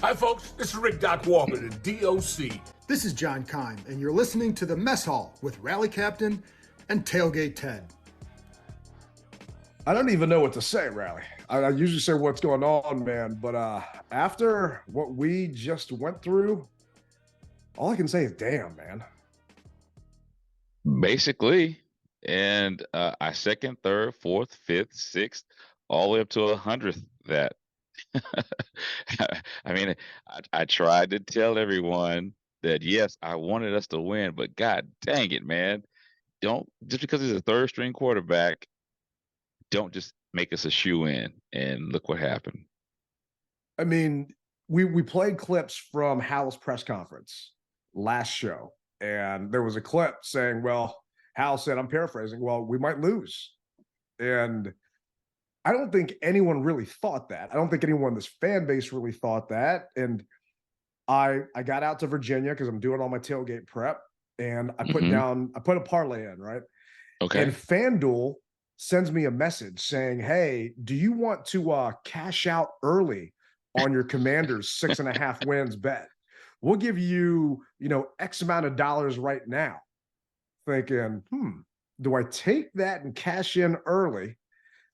Hi, folks. This is Rick Doc Walker, the DOC. This is John Kime, and you're listening to the Mess Hall with Rally Captain and Tailgate Ted. I don't even know what to say, Rally. I usually say what's going on, man. But after what we just went through, all I can say is damn, man. Basically. And I second, third, fourth, fifth, sixth, all the way up to 100th that. I mean, I tried to tell everyone that, yes, I wanted us to win, but God dang it, man. Don't, just because he's a third string quarterback, don't just make us a shoe-in. And look what happened. I mean, we played clips from Howell's press conference last show, and there was a clip saying, well, Howell said, I'm paraphrasing, well, we might lose. And I don't think anyone really thought that. I don't think anyone in this fan base really thought that. And I got out to Virginia because I'm doing all my tailgate prep, and I put a parlay in, right? Okay. And FanDuel sends me a message saying, hey, do you want to cash out early on your Commanders 6.5 wins bet? We'll give you, X amount of dollars right now. Thinking, do I take that and cash in early?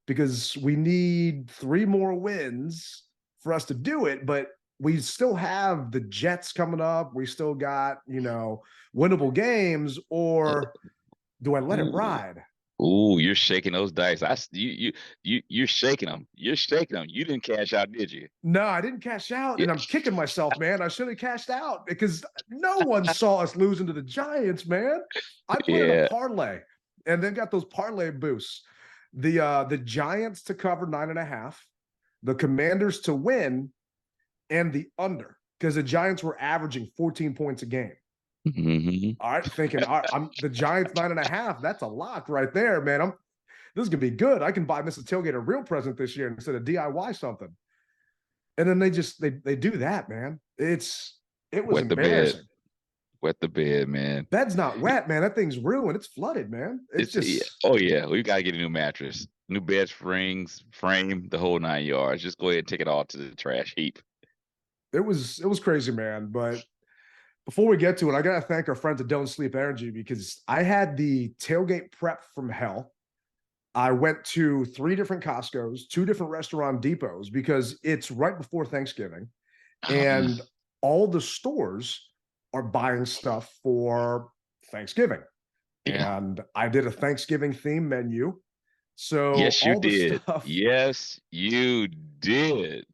Because we need 3 more wins for us to do it, but we still have the Jets coming up. We still got, winnable games, or do I let it ride? Ooh, you're shaking those dice. You're shaking them. You're shaking them. You didn't cash out, did you? No, I didn't cash out, and I'm kicking myself, man. I should have cashed out because no one saw us losing to the Giants, man. I played a parlay and then got those parlay boosts. The Giants to cover 9.5, the Commanders to win, and the under, because the Giants were averaging 14 points a game. All right, thinking, all right, I'm the Giants 9.5. That's a lock right there, man. This is gonna be good. I can buy Mr. Tailgate a real present this year instead of DIY something. And then they do that, man. It was embarrassing. Wet the bed, man. Bed's not wet, man. That thing's ruined. It's flooded, man. It's just. Oh yeah, we gotta get a new mattress, new bed springs, frame, the whole 9 yards. Just go ahead and take it all to the trash heap. It was crazy, man. But before we get to it, I gotta thank our friends at Don't Sleep Energy, because I had the tailgate prep from hell. I went to 3 different Costco's, 2 different restaurant depots, because it's right before Thanksgiving, and all the stores are buying stuff for Thanksgiving. Yeah. And I did a Thanksgiving theme menu. So yes, you did. Yes, you did.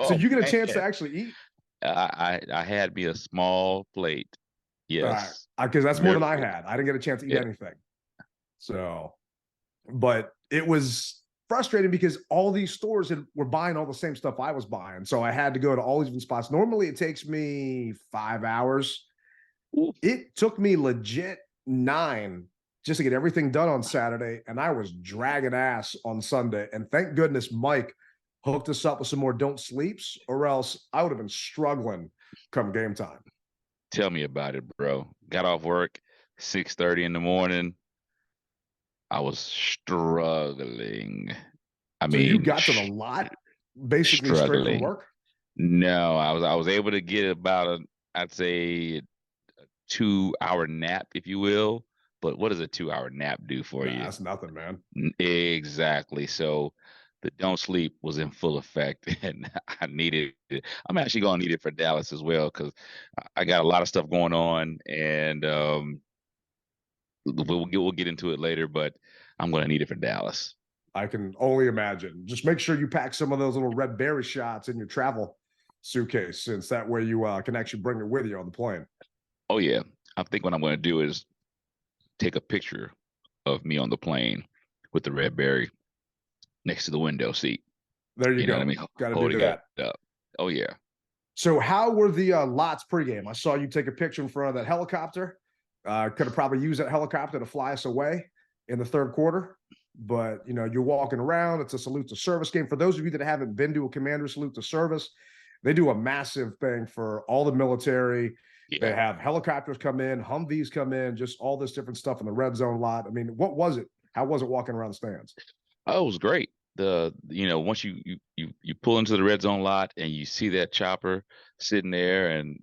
So you get a chance to actually eat? I had me a small plate. Yes. Because that's more than I had. I didn't get a chance to eat anything. So, but it was frustrating because all these stores were buying all the same stuff I was buying. So I had to go to all these different spots. Normally it takes me 5 hours. Ooh. It took me legit 9 just to get everything done on Saturday. And I was dragging ass on Sunday. And thank goodness Mike hooked us up with some more Don't Sleeps, or else I would have been struggling come game time. Tell me about it, bro. Got off work 6:30 in the morning. I was struggling. I mean, you got to the lot basically straight from work? No, I was able to get about I'd say a 2-hour nap, if you will. But what does a 2-hour nap do for you? That's nothing, man. Exactly. So the Don't Sleep was in full effect, and I needed it. I'm actually going to need it for Dallas as well, because I got a lot of stuff going on, and we'll get into it later, but I'm going to need it for Dallas. I can only imagine. Just make sure you pack some of those little red berry shots in your travel suitcase, since that way you can actually bring it with you on the plane. Oh, yeah. I think what I'm going to do is take a picture of me on the plane with the red berry next to the window seat. There you go. Know what I mean? Got to do that. Up. Oh, yeah. So how were the lots pregame? I saw you take a picture in front of that helicopter. Could have probably used that helicopter to fly us away in the third quarter. But, you're walking around. It's a salute to service game. For those of you that haven't been to a Commander salute to service, they do a massive thing for all the military. Yeah. They have helicopters come in, Humvees come in, just all this different stuff in the red zone lot. I mean, what was it? How was it walking around the stands? Oh, it was great. once you pull into the red zone lot and you see that chopper sitting there and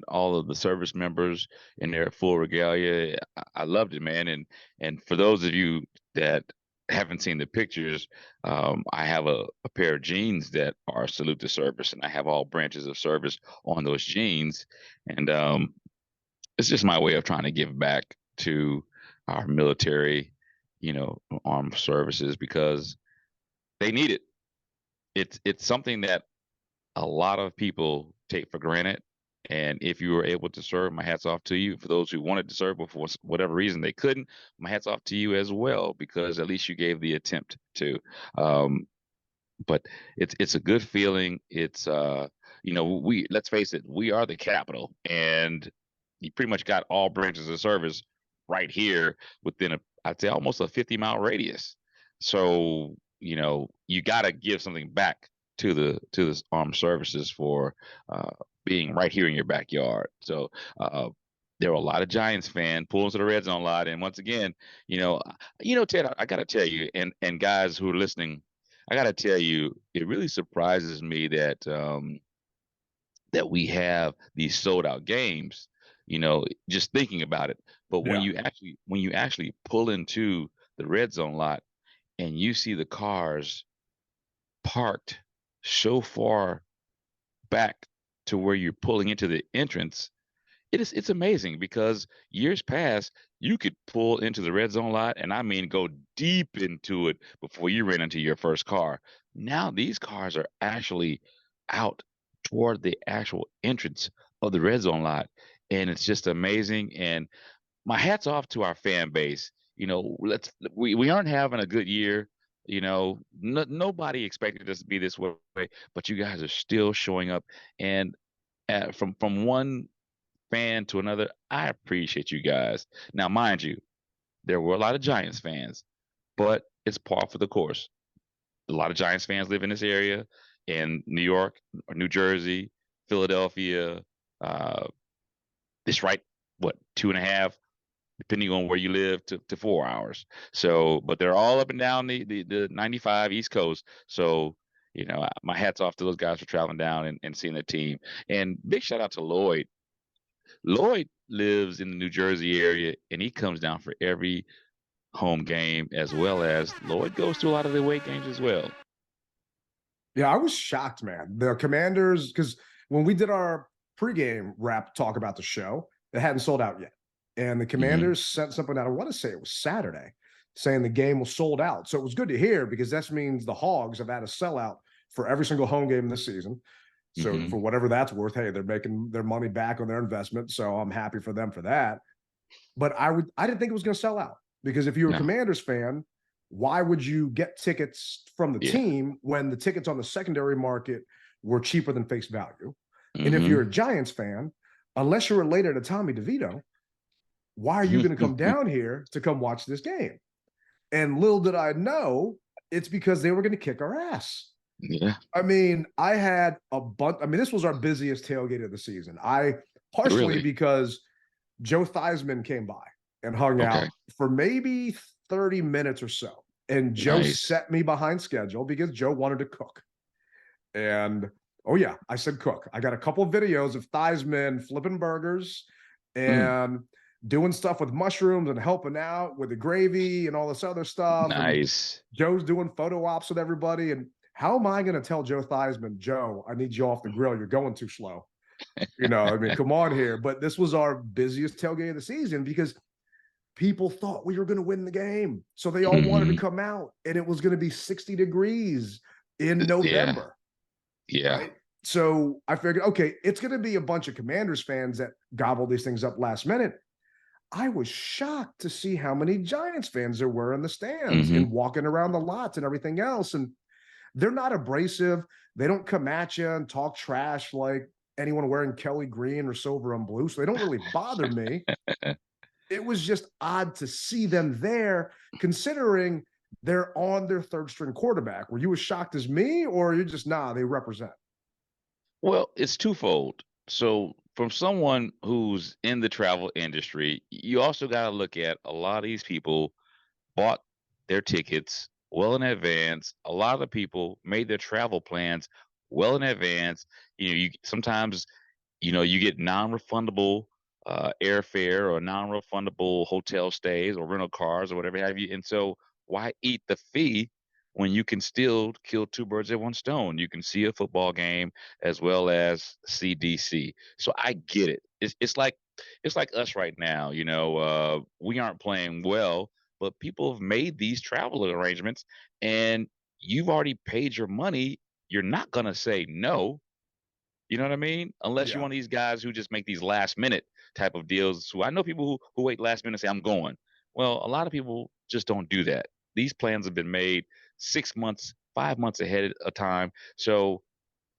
all of the service members in their full regalia, I loved it, man. And for those of you that haven't seen the pictures, I have a pair of jeans that are salute to service, and I have all branches of service on those jeans. And it's just my way of trying to give back to our military, armed services, because they need it. It's something that a lot of people take for granted. And if you were able to serve, my hat's off to you. For those who wanted to serve, but for whatever reason they couldn't, my hat's off to you as well, because at least you gave the attempt to. But it's a good feeling. It's let's face it, we are the capital, and you pretty much got all branches of service right here within I'd say almost a 50-mile radius. So you got to give something back to the armed services for being right here in your backyard. So there were a lot of Giants fans pulling to the red zone lot, and once again, Ted, I got to tell you, and guys who are listening, I got to tell you, it really surprises me that that we have these sold out games. Just thinking about it. But when you actually pull into the red zone lot and you see the cars parked so far back to where you're pulling into the entrance, it's amazing, because years past you could pull into the red zone lot, and I mean go deep into it before you ran into your first car. Now these cars are actually out toward the actual entrance of the red zone lot, and it's just amazing. And my hat's off to our fan base. We aren't having a good year. Nobody expected us to be this way, but you guys are still showing up. And from one fan to another, I appreciate you guys. Now, mind you, there were a lot of Giants fans, but it's par for the course. A lot of Giants fans live in this area, in New York or New Jersey, Philadelphia. It's right, what, 2.5, depending on where you live, to 4 hours. So, but they're all up and down the 95 East Coast. So, my hat's off to those guys for traveling down and seeing the team. And big shout out to Lloyd. Lloyd lives in the New Jersey area, and he comes down for every home game, as well as Lloyd goes to a lot of the away games as well. Yeah, I was shocked, man. The Commanders, because when we did our pregame wrap talk about the show, it hadn't sold out yet. And the Commanders sent something out, I want to say it was Saturday, saying the game was sold out. So it was good to hear, because that means the Hogs have had a sellout for every single home game this season. So for whatever that's worth, hey, they're making their money back on their investment. So I'm happy for them for that. But I didn't think it was going to sell out, because if you're a Commanders fan, why would you get tickets from the team when the tickets on the secondary market were cheaper than face value? And if you're a Giants fan, unless you're related to Tommy DeVito, why are you going to come down here to come watch this game? And little did I know, it's because they were going to kick our ass. Yeah. I mean, I had a bunch. I mean, this was our busiest tailgate of the season. Partially because Joe Theismann came by and hung out for maybe 30 minutes or so. And Joe set me behind schedule because Joe wanted to cook. And I said cook. I got a couple of videos of Theismann flipping burgers and doing stuff with mushrooms and helping out with the gravy and all this other stuff. Nice. And Joe's doing photo ops with everybody. And how am I going to tell Joe Theismann, Joe, I need you off the grill. You're going too slow. I mean, come on here. But this was our busiest tailgate of the season because people thought we were going to win the game. So they all wanted to come out, and it was going to be 60 degrees in November. Yeah. Right? So I figured, okay, it's going to be a bunch of Commanders fans that gobble these things up last minute. I was shocked to see how many Giants fans there were in the stands and walking around the lots and everything else. And they're not abrasive. They don't come at you and talk trash like anyone wearing Kelly green or silver and blue. So they don't really bother me. It was just odd to see them there, considering they're on their third string quarterback. Were you as shocked as me, or you're just, they represent? Well, it's twofold. So from someone who's in the travel industry, you also got to look at a lot of these people bought their tickets well in advance. A lot of the people made their travel plans well in advance. You sometimes, you get non-refundable airfare or non-refundable hotel stays or rental cars or whatever have you. And so why eat the fee when you can still kill two birds with one stone? You can see a football game as well as CDC. So I get it. It's like us right now. We aren't playing well, but people have made these travel arrangements, and you've already paid your money. You're not gonna say no. You know what I mean? Unless you're Yeah. one of these guys who just make these last minute type of deals. I know people who wait last minute and say, I'm going. Well, a lot of people just don't do that. These plans have been made 6 months, 5 months ahead of time. So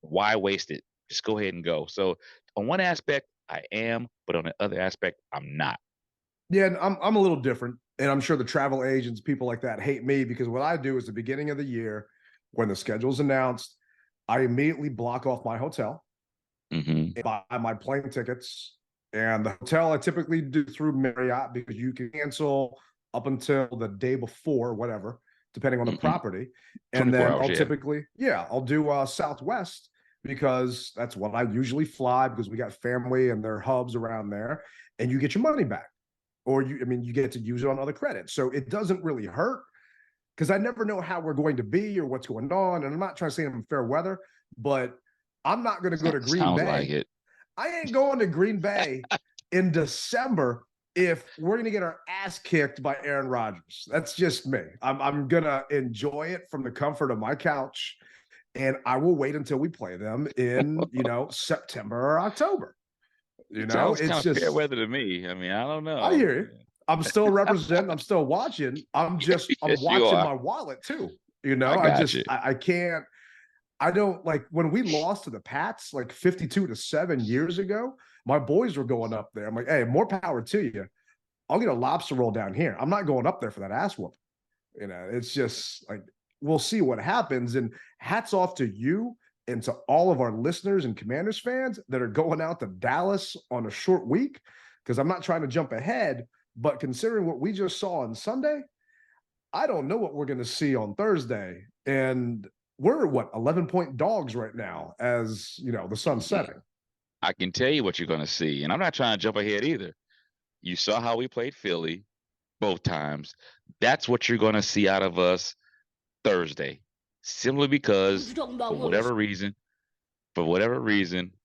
why waste it? Just go ahead and go. So on one aspect, I am, but on the other aspect, I'm not. Yeah, and I'm a little different. And I'm sure the travel agents, people like that, hate me because what I do is the beginning of the year, when the schedule's announced, I immediately block off my hotel, Mm-hmm. buy my plane tickets, and the hotel I typically do through Marriott because you can cancel up until the day before, whatever, depending on the Mm-hmm. property. And 24 then hours, I'll yeah. typically, I'll do Southwest because that's what I usually fly because we got family and their hubs around there, and you get your money back. Or you get to use it on other credits. So it doesn't really hurt because I never know how we're going to be or what's going on. And I'm not trying to say I'm in fair weather, but I'm not going to go to Green Sounds like Bay. it. I ain't going to Green Bay in December if we're going to get our ass kicked by Aaron Rodgers. That's just me. I'm going to enjoy it from the comfort of my couch. And I will wait until we play them in, September or October. Sounds It's kind of fair just, weatder to me. I mean, I don't I know. hear you. I'm still representing. I'm still watching. I'm Yes, you watching are. my wallet too. I got you. I can't. I don't like when we lost to the Pats like 52-7 years ago. My boys were going up there. I'm like, hey, more power to you. I'll get a lobster roll down here. I'm not going up there for that ass whoop. It's just like we'll see what happens. And hats off to you and to all of our listeners and Commanders fans that are going out to Dallas on a short week. Because I'm not trying to jump ahead, but considering what we just saw on Sunday, I don't know what we're going to see on Thursday. And we're 11-point dogs right now as the sun's setting. I can tell you what you're going to see, and I'm not trying to jump ahead either. You saw how we played Philly both times. That's what you're going to see out of us Thursday, simply because for whatever reason,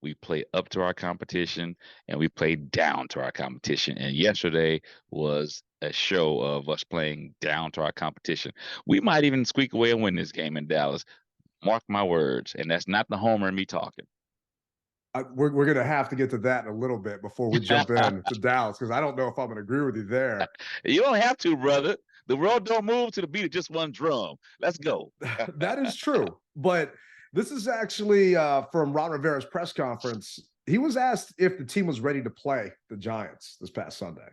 we play up to our competition and we play down to our competition. And yesterday was a show of us playing down to our competition. We might even squeak away and win this game in Dallas. Mark my words. And that's not the homer in me talking. We're going to have to get to that in a little bit before we jump in to Dallas, because I don't know if I'm going to agree with you there. You don't have to, brother. The world don't move to the beat of just one drum. Let's go. That is true. But this is actually from Ron Rivera's press conference. He was asked if the team was ready to play the Giants this past Sunday.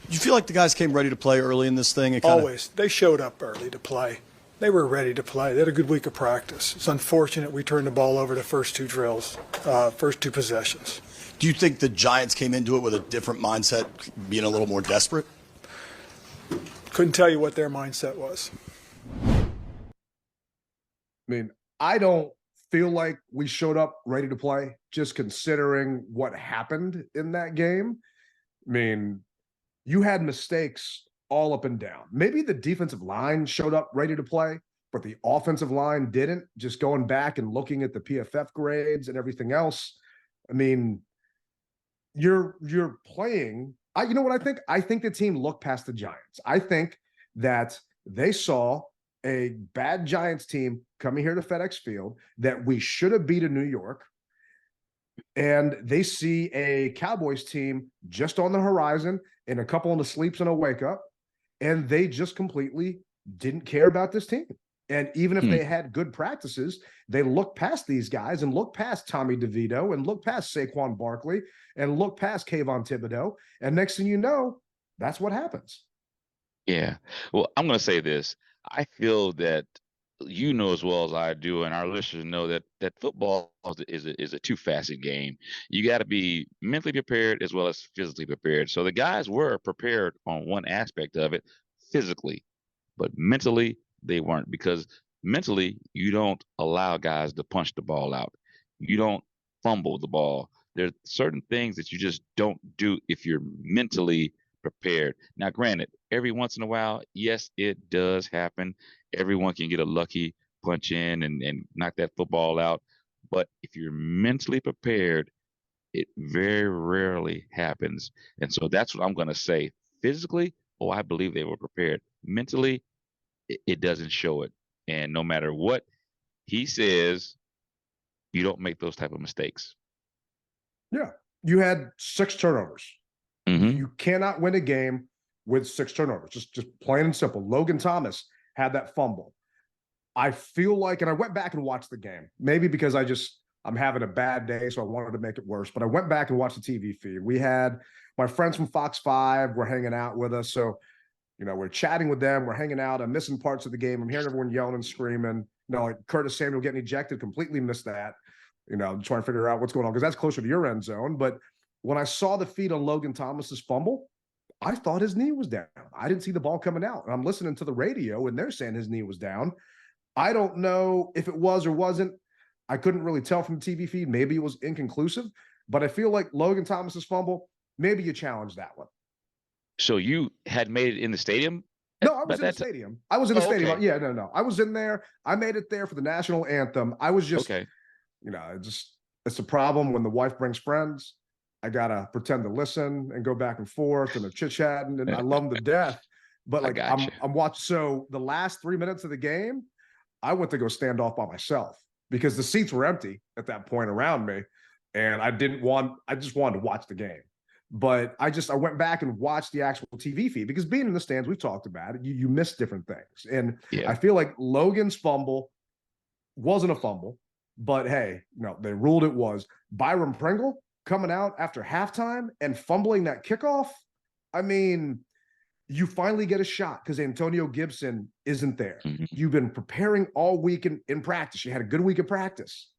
Do you feel like the guys came ready to play early in this thing? Always. They showed up early to play. They were ready to play. They had a good week of practice. It's unfortunate we turned the ball over the first two drills, first two possessions. Do you think the Giants came into it with a different mindset, being a little more desperate? Couldn't tell you what their mindset was. I don't feel like we showed up ready to play, just considering what happened in that game. You had mistakes all up and down. Maybe the defensive line showed up ready to play, but the offensive line didn't. Just going back and looking at the PFF grades and everything else. You're playing. You know what I think? I think the team looked past the Giants. I think that they saw a bad Giants team coming here to FedEx Field that we should have beat in New York. And they see a Cowboys team just on the horizon and a couple on the sleeps and a wake up. And they just completely didn't care about this team. And even if they had good practices, they looked past these guys and looked past Tommy DeVito and looked past Saquon Barkley and looked past Kayvon Thibodeau. And next thing you know, that's what happens. Yeah. Well, I'm going to say this. I feel that you know as well as I do, and our listeners know that football is a two-facet game. You got to be mentally prepared as well as physically prepared. So the guys were prepared on one aspect of it, physically, but mentally they weren't, because mentally you don't allow guys to punch the ball out. You don't fumble the ball. There's certain things that you just don't do if you're mentally prepared. Now, granted, every once in a while, yes, it does happen. Everyone can get a lucky punch in and knock that football out. But if you're mentally prepared, it very rarely happens. And so that's what I'm going to say. Physically, oh, I believe they were prepared. Mentally, it doesn't show it. And no matter what he says, you don't make those type of mistakes. Yeah. You had 6 turnovers. Mm-hmm. You cannot win a game with 6 turnovers. Just plain and simple. Logan Thomas had that fumble. I feel like, and I went back and watched the game, maybe because I'm having a bad day, so I wanted to make it worse. But I went back and watched the TV feed. We had my friends from Fox 5 were hanging out with us. So, we're chatting with them. We're hanging out. I'm missing parts of the game. I'm hearing everyone yelling and screaming. Like Curtis Samuel getting ejected, completely missed that. Trying to figure out what's going on because that's closer to your end zone. But when I saw the feed on Logan Thomas's fumble, I thought his knee was down. I didn't see the ball coming out. And I'm listening to the radio, and they're saying his knee was down. I don't know if it was or wasn't. I couldn't really tell from the TV feed. Maybe it was inconclusive, but I feel like Logan Thomas's fumble, maybe you challenge that one. So you had made it in the stadium? No, I was in the stadium. I was in the stadium. Okay. Yeah, no. I was in there. I made it there for the national anthem. I was just, okay. It's a problem when the wife brings friends. I got to pretend to listen and go back and forth and they're chit-chatting, and I love them to death. But like I'm watching. So the last 3 minutes of the game, I went to go stand off by myself because the seats were empty at that point around me. And I just wanted to watch the game. But I went back and watched the actual TV feed because being in the stands, we've talked about it, you miss different things. And I feel like Logan's fumble wasn't a fumble, but hey, they ruled it was. Byron Pringle coming out after halftime and fumbling that kickoff. I mean, you finally get a shot because Antonio Gibson isn't there. Mm-hmm. You've been preparing all week in practice. You had a good week of practice.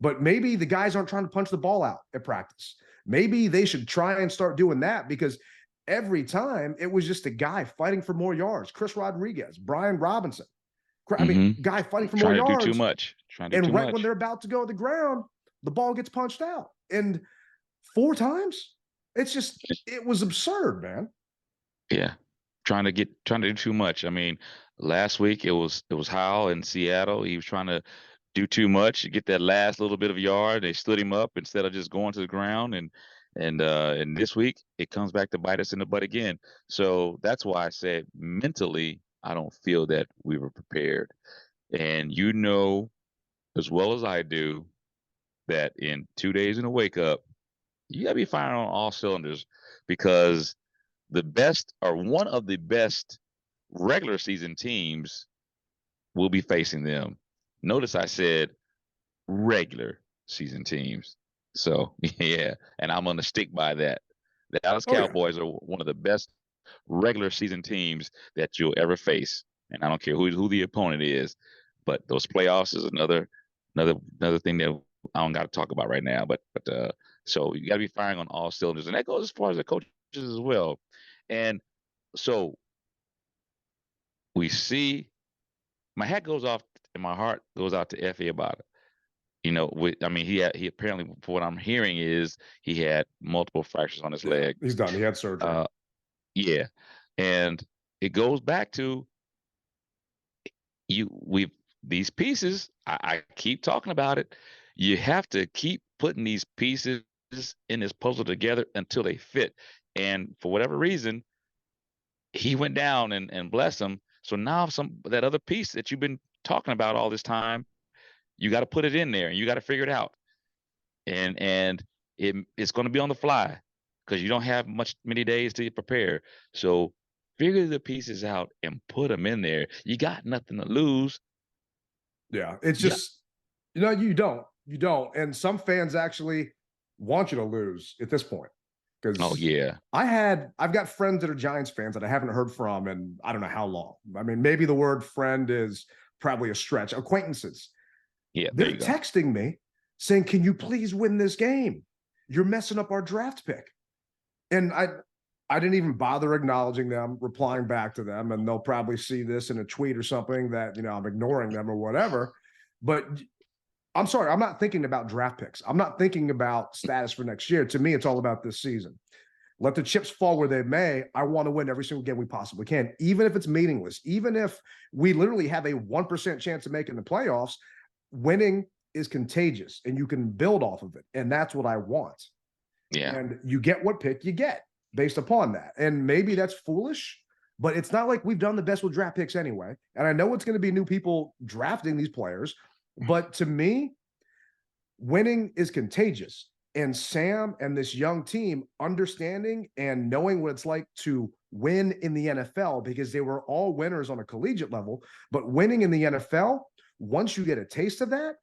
But maybe the guys aren't trying to punch the ball out at practice. Maybe they should try and start doing that because every time it was just a guy fighting for more yards. Chris Rodriguez, Brian Robinson. I mean, guy fighting for more yards. Trying to do too much. And right when they're about to go to the ground, the ball gets punched out. And 4 times? It was absurd, man. Yeah. Trying to do too much. I mean, last week it was Howell in Seattle. He was trying to do too much, get that last little bit of yard. They stood him up instead of just going to the ground. And this week it comes back to bite us in the butt again. So that's why I said mentally, I don't feel that we were prepared. And as well as I do that in 2 days in a wake up, you gotta be firing on all cylinders because the best or one of the best regular season teams will be facing them. Notice I said regular season teams. So, yeah, and I'm going to stick by that. The Dallas Cowboys are one of the best regular season teams that you'll ever face. And I don't care who the opponent is, but those playoffs is another thing that I don't got to talk about right now. But so you got to be firing on all cylinders. And that goes as far as the coaches as well. And so we see my hat goes off and my heart goes out to Effie about it. He apparently, for what I'm hearing, is he had multiple fractures on his leg. He's done. He had surgery. Yeah, and it goes back to these pieces. I keep talking about it. You have to keep putting these pieces in this puzzle together until they fit. And for whatever reason, he went down and bless him. So now that other piece that you've been talking about all this time, you got to put it in there and you got to figure it out. And it's going to be on the fly because you don't have many days to prepare. So figure the pieces out and put them in there. You got nothing to lose. Yeah, it's just, you don't. And some fans actually want you to lose at this point. Oh yeah, I've got friends that are Giants fans that I haven't heard from in I don't know how long. I mean, maybe the word friend is probably a stretch. Acquaintances. Yeah, they're texting me saying, "Can you please win this game? You're messing up our draft pick." And I didn't even bother acknowledging them, replying back to them, and they'll probably see this in a tweet or something that, I'm ignoring them or whatever. But I'm sorry, I'm not thinking about draft picks. I'm not thinking about status for next year. To me, it's all about this season. Let the chips fall where they may. I want to win every single game we possibly can, even if it's meaningless, even if we literally have a 1% chance of making the playoffs. Winning is contagious, and you can build off of it, and that's what I want. Yeah. And you get what pick you get based upon that. And maybe that's foolish, but it's not like we've done the best with draft picks anyway. And I know it's going to be new people drafting these players, but to me, winning is contagious. And Sam and this young team understanding and knowing what it's like to win in the NFL, because they were all winners on a collegiate level, but winning in the NFL, once you get a taste of that,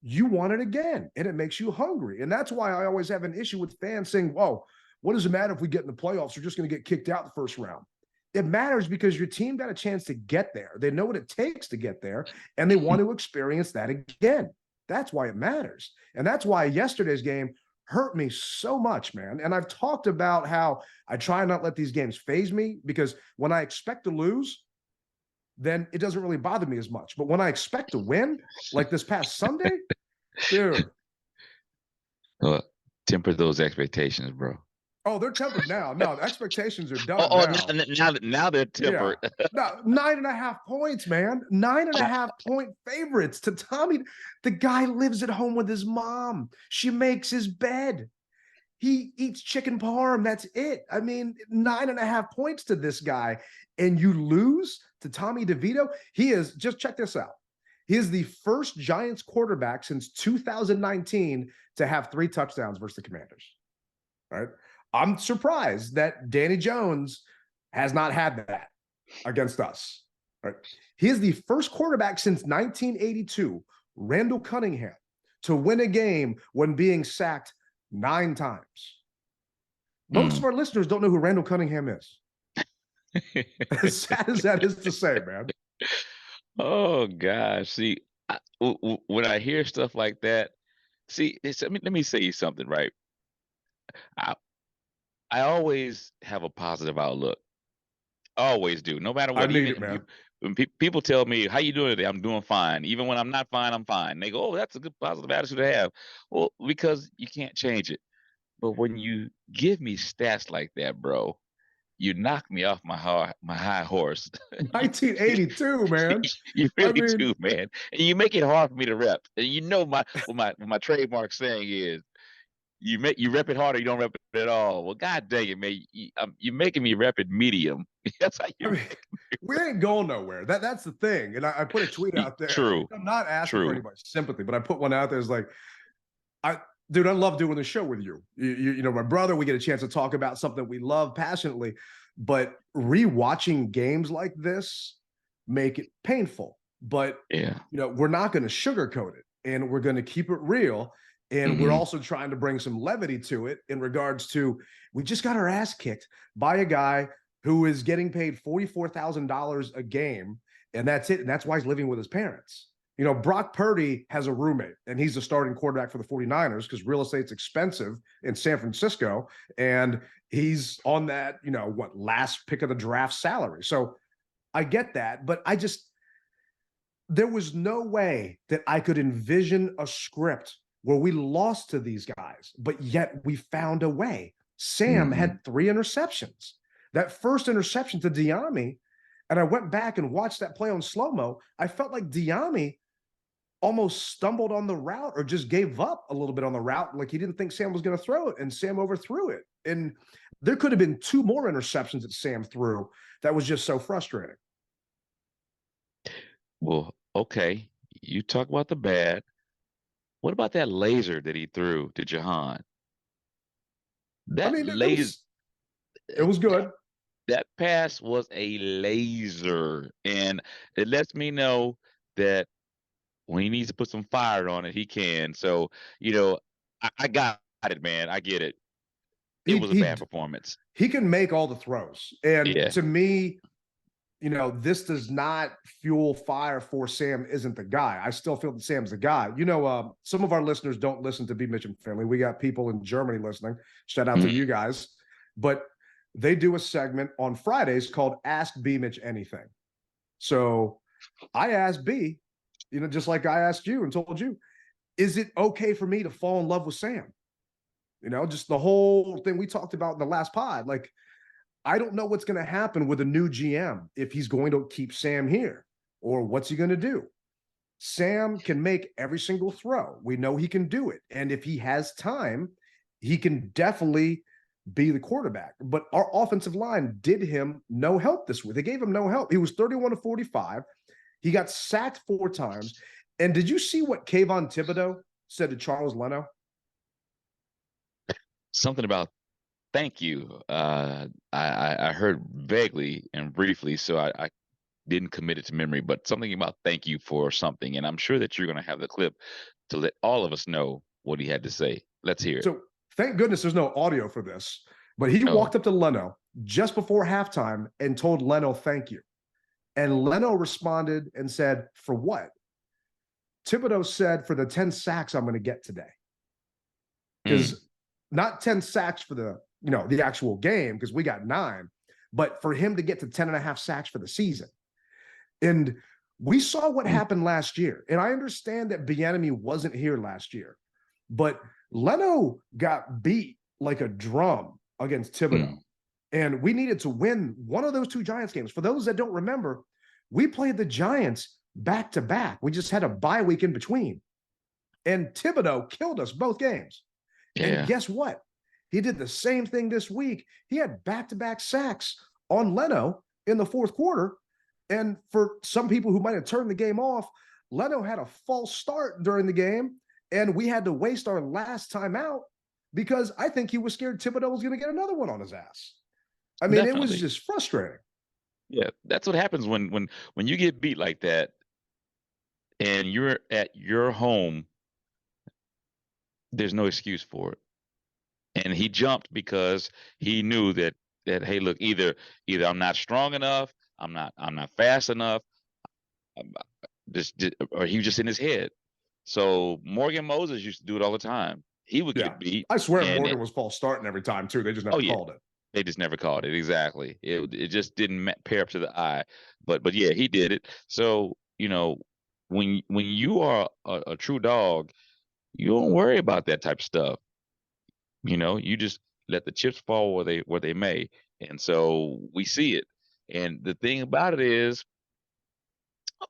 you want it again, and it makes you hungry. And that's why I always have an issue with fans saying, whoa, what does it matter if we get in the playoffs? We're just going to get kicked out the first round. It matters because your team got a chance to get there. They know what it takes to get there, and they want to experience that again. That's why it matters. And that's why yesterday's game hurt me so much, man. And I've talked about how I try not let these games faze me, because when I expect to lose, then it doesn't really bother me as much. But when I expect to win, like this past Sunday, dude. Temper those expectations, bro. Oh, they're tempered now. No, the expectations are done now they're tempered. Yeah. No, 9.5 points, man. 9.5 point favorites to Tommy. The guy lives at home with his mom. She makes his bed. He eats chicken parm. That's it. I mean, 9.5 points to this guy. And you lose to Tommy DeVito. He is, just check this out. He is the first Giants quarterback since 2019 to have 3 touchdowns versus the Commanders. All right. I'm surprised that Danny Jones has not had that against us. Right? He is the first quarterback since 1982, Randall Cunningham, to win a game when being sacked 9 times. Most of our listeners don't know who Randall Cunningham is. As sad as that is to say, man. Oh gosh. See, when I hear stuff like that, let me say you something, right? I always have a positive outlook. Always do. No matter what. I need it, man. When people tell me, how you doing today? I'm doing fine. Even when I'm not fine, I'm fine. They go, oh, that's a good positive attitude to have. Well, because you can't change it. But when you give me stats like that, bro, you knock me off my high horse. 1982, man. You really do, man. And you make it hard for me to rep. And you know what my trademark saying is, you rep it harder, you don't rep it at all. Well, god dang it, man, you're making me rep it medium. That's how you. We ain't going nowhere. That's the thing. And I put a tweet out there. True. I'm not asking for anybody's sympathy, but I put one out there. It's like, dude, I love doing the show with you. You know, my brother. We get a chance to talk about something we love passionately. But rewatching games like this make it painful. But we're not going to sugarcoat it, and we're going to keep it real. And we're also trying to bring some levity to it in regards to, we just got our ass kicked by a guy who is getting paid $44,000 a game, and that's it. And that's why he's living with his parents. You know, Brock Purdy has a roommate, and he's the starting quarterback for the 49ers because real estate's expensive in San Francisco. And he's on that, last pick of the draft salary. So I get that, but there was no way that I could envision a script where we lost to these guys, but yet we found a way. Sam had 3 interceptions. That first interception to Diami, and I went back and watched that play on slow-mo, I felt like Diami almost stumbled on the route or just gave up a little bit on the route, like he didn't think Sam was going to throw it, and Sam overthrew it. And there could have been 2 more interceptions that Sam threw that was just so frustrating. Well, okay. You talk about the bad. What about that laser that he threw to Jahan? It was good. That pass was a laser, and it lets me know that when he needs to put some fire on it, he can. So, I got it, man. I get it. It was a bad performance. He can make all the throws. And to me, this does not fuel fire for Sam isn't the guy. I still feel that Sam's the guy. Some of our listeners don't listen to Be Mitchum Family. We got people in Germany listening. Shout out to you guys. But they do a segment on Fridays called Ask B Mitch Anything. So I asked B, just like I asked you and told you, is it okay for me to fall in love with Sam? Just the whole thing we talked about in the last pod. Like, I don't know what's going to happen with a new GM, if he's going to keep Sam here or what's he going to do. Sam can make every single throw. We know he can do it. And if he has time, he can definitely be the quarterback. But our offensive line did him no help this week. They gave him no help. He was 31 of 45. He got sacked 4 times. And did you see what Kayvon Thibodeau said to Charles Leno? Something about thank you. I heard vaguely and briefly, so I didn't commit it to memory, but something about thank you for something. And I'm sure that you're going to have the clip to let all of us know what he had to say. Let's hear it. So thank goodness there's no audio for this, but he walked up to Leno just before halftime and told Leno thank you. And Leno responded and said, for what? Thibodeau said, for the 10 sacks I'm going to get today. Because not 10 sacks for the actual game, because we got 9, but for him to get to 10.5 sacks for the season. And we saw what happened last year. And I understand that Bieniemy wasn't here last year, but Leno got beat like a drum against Thibodeau. And we needed to win one of those 2 Giants games. For those that don't remember, we played the Giants back to back. We just had a bye week in between. And Thibodeau killed us both games. Yeah. And guess what? He did the same thing this week. He had back-to-back sacks on Leno in the fourth quarter. And for some people who might have turned the game off, Leno had a false start during the game, and we had to waste our last time out because I think he was scared Thibodeau was going to get another one on his ass. I mean, Definitely. It was just frustrating. Yeah, that's what happens when you get beat like that and you're at your home. There's no excuse for it. And he jumped because he knew that hey, look, either I'm not strong enough, I'm not fast enough, or he was just in his head. So Morgan Moses used to do it all the time. He would get beat. I swear Morgan was false starting every time too. They just never called it. They just never called it. Exactly. It just didn't pair up to the eye. But yeah, he did it. So when you are a true dog, you don't worry about that type of stuff. You just let the chips fall where they may. And so we see it. And the thing about it is,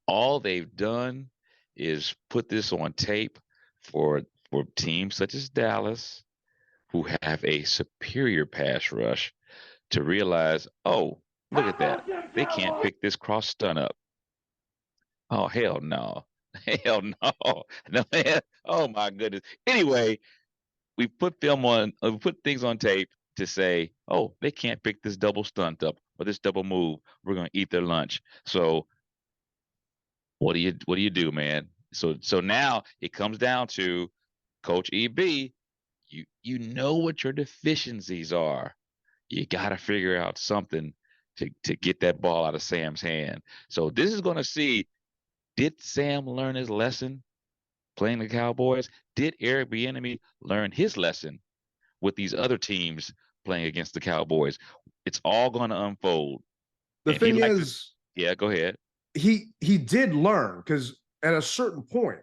all they've done is put this on tape for teams such as Dallas, who have a superior pass rush, to realize, oh, look at that. They can't pick this cross stun up. Oh, hell no. Hell no. No, man. Oh, my goodness. Anyway, we put things on tape to say, oh, they can't pick this double stunt up or this double move. We're going to eat their lunch. So what do you do, man? So now it comes down to Coach EB. You know what your deficiencies are. You got to figure out something to get that ball out of Sam's hand. So this is going to see, did Sam learn his lesson playing the Cowboys? Did Eric Bieniemy learn his lesson with these other teams playing against the Cowboys? It's all going to unfold. The thing is, yeah, go ahead. He did learn, because at a certain point,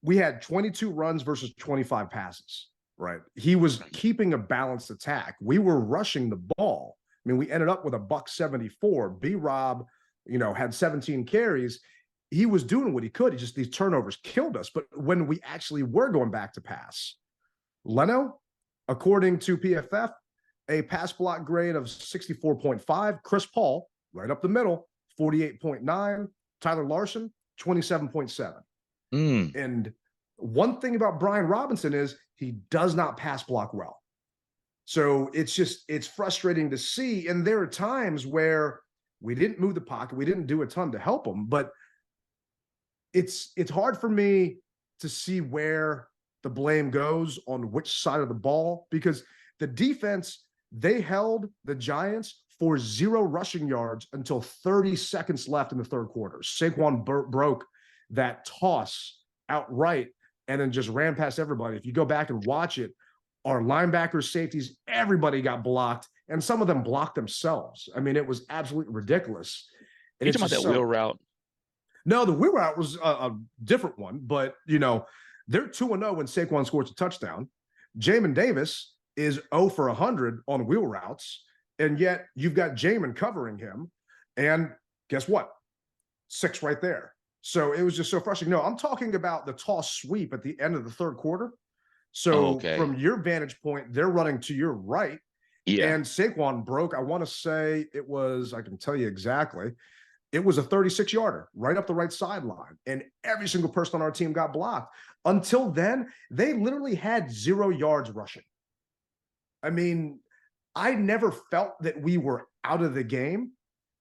we had 22 runs versus 25 passes, right? He was keeping a balanced attack. We were rushing the ball. I mean, we ended up with a $174. B-Rob, had 17 carries. He was doing what he could. These turnovers killed us. But when we actually were going back to pass, Leno, according to PFF, a pass block grade of 64.5. Chris Paul, right up the middle, 48.9. Tyler Larson, 27.7. And one thing about Brian Robinson is he does not pass block well. So it's frustrating to see. And there are times where we didn't move the pocket. We didn't do a ton to help him, but it's hard for me to see where the blame goes on which side of the ball, because the defense, they held the Giants for 0 rushing yards until 30 seconds left in the third quarter. Saquon broke that toss outright and then just ran past everybody. If you go back and watch it, our linebackers, safeties, everybody got blocked, and some of them blocked themselves. I mean, it was absolutely ridiculous. And You talking about that wheel route? No, the wheel route was a different one, but they're 2-0 when Saquon scores a touchdown. Jamin Davis is 0 for 100 on wheel routes, and yet you've got Jamin covering him. And guess what? 6 right there. So it was just so frustrating. No, I'm talking about the toss sweep at the end of the third quarter. So from your vantage point, they're running to your right. Yeah. And Saquon broke, I want to say it was, I can tell you exactly, it was a 36-yarder right up the right sideline. And every single person on our team got blocked. Until then, they literally had 0 yards rushing. I mean, I never felt that we were out of the game.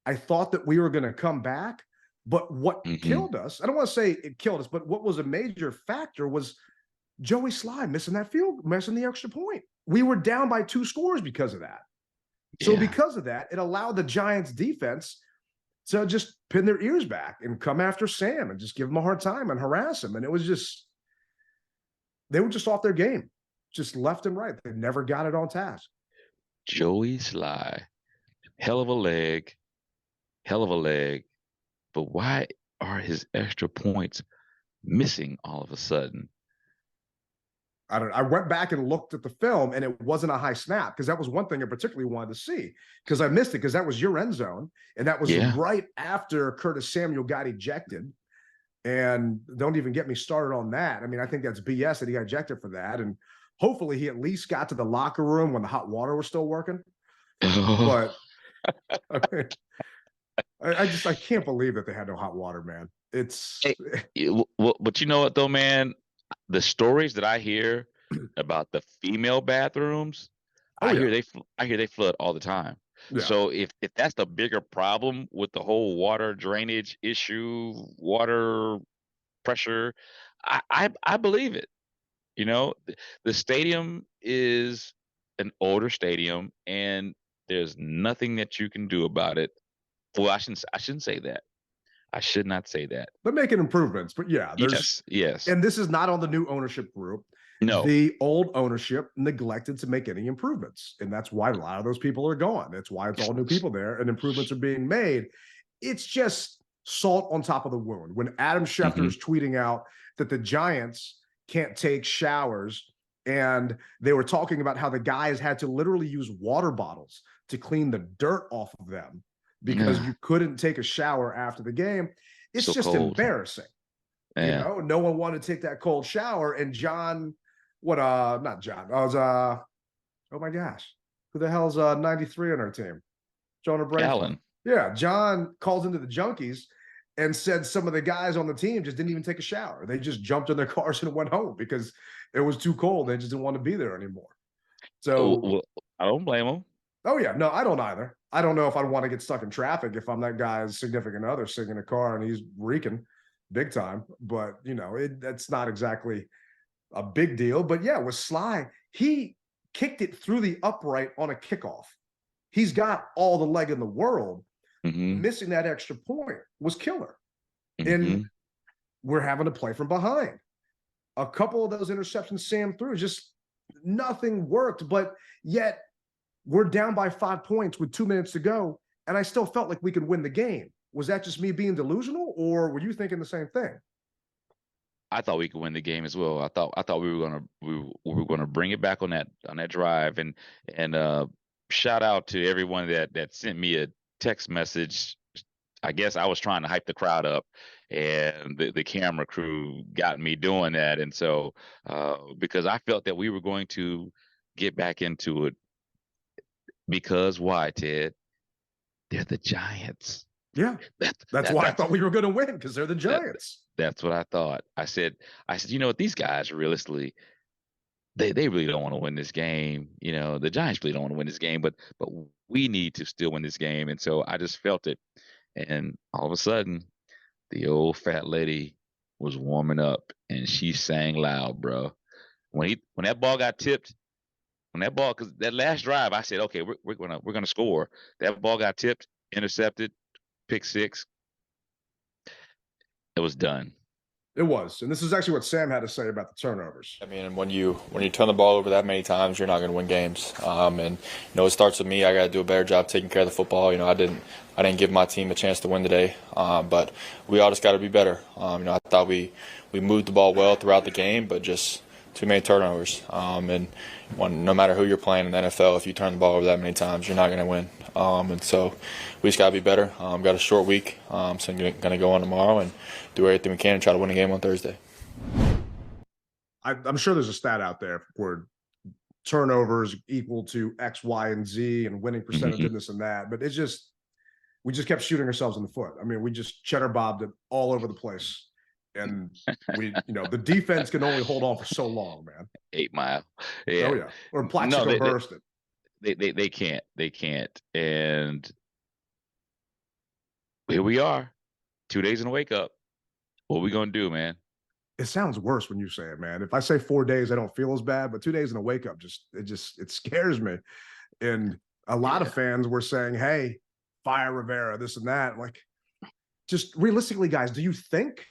I thought that we were going to come back. But what killed us, I don't want to say it killed us, but what was a major factor was Joey Sly missing the extra point. We were down by 2 scores because of that. So because of that, it allowed the Giants defense to just pin their ears back and come after Sam and just give him a hard time and harass him. And it was just, they were just off their game, just left and right. They never got it on task. Joey Sly, hell of a leg. But why are his extra points missing all of a sudden? I don't know. I went back and looked at the film, and it wasn't a high snap, because that was one thing I particularly wanted to see, because I missed it, because that was your end zone, and that was right after Curtis Samuel got ejected. And don't even get me started on that. I mean, I think that's BS that he got ejected for that, and hopefully he at least got to the locker room when the hot water was still working. But I can't believe that they had no hot water, man. It's but you know what though, man? The stories that I hear about the female bathrooms, I hear they flood all the time. Yeah. So if that's the bigger problem with the whole water drainage issue, water pressure, I believe it. The stadium is an older stadium, and there's nothing that you can do about it. Well, I shouldn't say that. I should not say that. They're making improvements, but yeah, yes. And this is not on the new ownership group. No, the old ownership neglected to make any improvements, and that's why a lot of those people are gone. That's why it's all new people there, and improvements are being made. It's just salt on top of the wound. When Adam Schefter is tweeting out that the Giants can't take showers, and they were talking about how the guys had to literally use water bottles to clean the dirt off of them because you couldn't take a shower after the game. It's so just cold. Embarrassing. Yeah. No one wanted to take that cold shower. And John, not John. I was, oh my gosh, who the hell's 93 on our team? Jonah Brayton. Allen. Yeah, John calls into the Junkies and said some of the guys on the team just didn't even take a shower. They just jumped in their cars and went home because it was too cold. They just didn't want to be there anymore. So well, I don't blame them. Oh, yeah. No, I don't either. I don't know if I'd want to get stuck in traffic if I'm that guy's significant other sitting in a car and he's reeking big time. But, that's not exactly a big deal. But, yeah, with Sly, he kicked it through the upright on a kickoff. He's got all the leg in the world. Missing that extra point was killer. And we're having to play from behind. A couple of those interceptions Sam threw, just nothing worked. But yet, we're down by 5 points with 2 minutes to go, and I still felt like we could win the game. Was that just me being delusional, or were you thinking the same thing? I thought we could win the game as well. I thought we were gonna bring it back on that drive, and shout out to everyone that sent me a text message. I guess I was trying to hype the crowd up, and the camera crew got me doing that, and so because I felt that we were going to get back into it. Because why, Ted? They're the Giants. Yeah, that's why I thought we were going to win, because they're the Giants. That's what I thought. I said, you know what? These guys realistically, they really don't want to win this game. The Giants really don't want to win this game, but we need to still win this game. And so I just felt it. And all of a sudden, the old fat lady was warming up, and she sang loud, bro. When that ball got tipped. Because that last drive, I said, okay, we're gonna score. That ball got tipped, intercepted, pick six. It was done. It was, and this is actually what Sam had to say about the turnovers. I mean, when you turn the ball over that many times, you're not going to win games. And it starts with me. I got to do a better job taking care of the football. I didn't give my team a chance to win today, but we all just got to be better. I thought we moved the ball well throughout the game, but just too many turnovers. And no matter who you're playing in the NFL, if you turn the ball over that many times, you're not going to win. And so we just got to be better. Got a short week, so I'm going to go on tomorrow and do everything we can and try to win a game on Thursday. I'm sure there's a stat out there where turnovers equal to X, Y, and Z and winning percentage and this and that, but we just kept shooting ourselves in the foot. I mean, we just cheddar bobbed it all over the place. And the defense can only hold on for so long, man. 8 Mile. Yeah. Oh, yeah. Or Plaxico burst it. They can't. They can't. And here we are, 2 days in a wake up. What are we going to do, man? It sounds worse when you say it, man. If I say 4 days, I don't feel as bad, but 2 days in a wake up, it scares me. And a lot of fans were saying, hey, fire Rivera, this and that. Like, just realistically, guys, do you think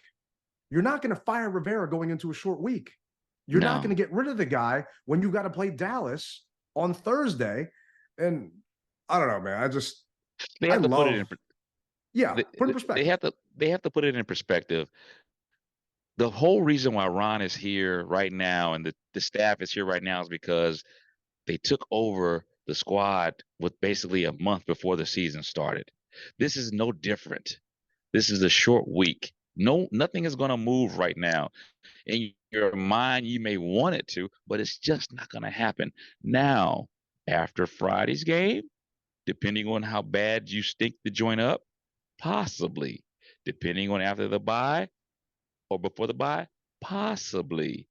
you're not going to fire Rivera going into a short week? You're not going to get rid of the guy when you've got to play Dallas on Thursday. And I don't know, man. They have to put it in perspective. They have to put it in perspective. The whole reason why Ron is here right now and the staff is here right now is because they took over the squad with basically a month before the season started. This is no different. This is a short week. Nothing is going to move right now. In your mind, you may want it to, but it's just not going to happen. Now, after Friday's game, depending on how bad you stink the joint up, possibly. Depending on after the bye or before the bye, possibly.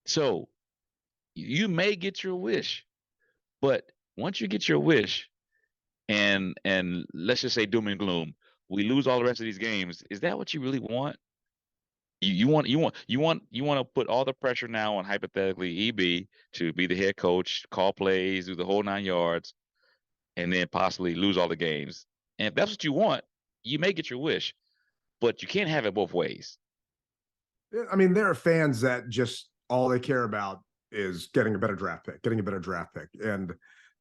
So you may get your wish, but once you get your wish, and let's just say doom and gloom, we lose all the rest of these games. Is that what you really want? You want to put all the pressure now on hypothetically EB to be the head coach, call plays, do the whole 9 yards, and then possibly lose all the games. And if that's what you want, you may get your wish, but you can't have it both ways. I mean, there are fans that just all they care about is getting a better draft pick. And,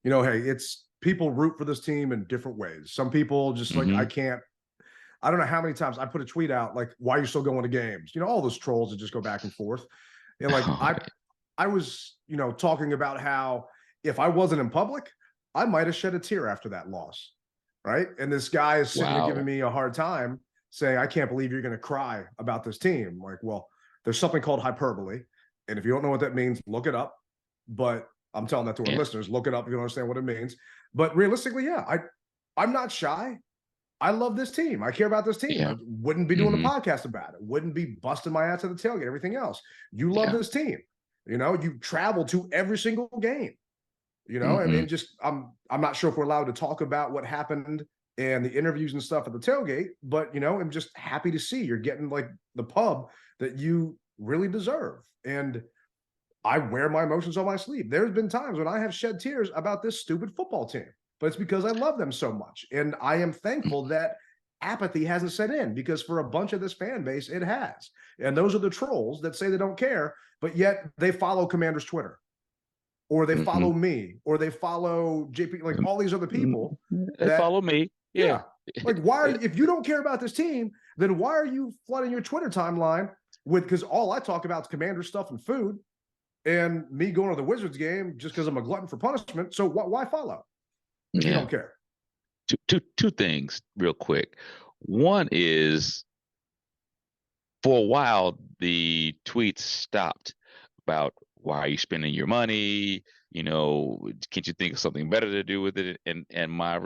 hey, it's people root for this team in different ways. Some people just like, I don't know how many times I put a tweet out, like, why are you still going to games? All those trolls that just go back and forth. And like, I was, talking about how if I wasn't in public, I might have shed a tear after that loss. Right. And this guy is sitting there giving me a hard time saying, I can't believe you're going to cry about this team. Like, well, there's something called hyperbole. And if you don't know what that means, look it up. But I'm telling that to our listeners, look it up if you don't understand what it means. But realistically, I'm not shy. I love this team. I care about this team. I wouldn't be doing a podcast about it. Wouldn't be busting my ass at the tailgate, everything else. You love this team. You travel to every single game. I mean, I'm not sure if we're allowed to talk about what happened and the interviews and stuff at the tailgate, but I'm just happy to see you're getting like the pub that you really deserve. And I wear my emotions on my sleeve. There's been times when I have shed tears about this stupid football team, but it's because I love them so much. And I am thankful that apathy hasn't set in, because for a bunch of this fan base, it has. And those are the trolls that say they don't care, but yet they follow Commander's Twitter, or they follow me, or they follow JP, like all these other people. They follow me. Yeah. Like, if you don't care about this team, then why are you flooding your Twitter timeline with, because all I talk about is Commander stuff and food, and me going to the Wizards game just because I'm a glutton for punishment. So why follow if you don't care? Two things real quick. One is, for a while, the tweets stopped about, why are you spending your money? Can't you think of something better to do with it? And my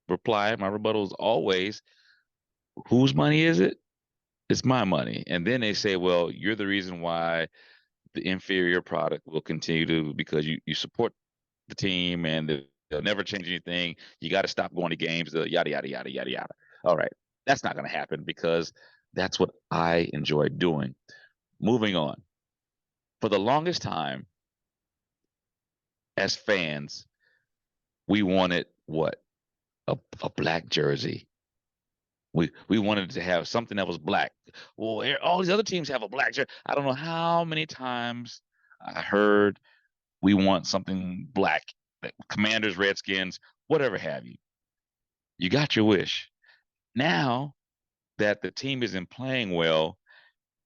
reply, my rebuttal is always, whose money is it? It's my money. And then they say, well, you're the reason why the inferior product will continue to, because you support the team and they'll never change anything. You got to stop going to games, yada, yada, yada, yada, yada. All right. That's not going to happen, because that's what I enjoy doing. Moving on. For the longest time, as fans, we wanted what? A black jersey. We wanted to have something that was black. Well, all these other teams have a black shirt. I don't know how many times I heard we want something black. Commanders, Redskins, whatever have you. You got your wish. Now that the team isn't playing well,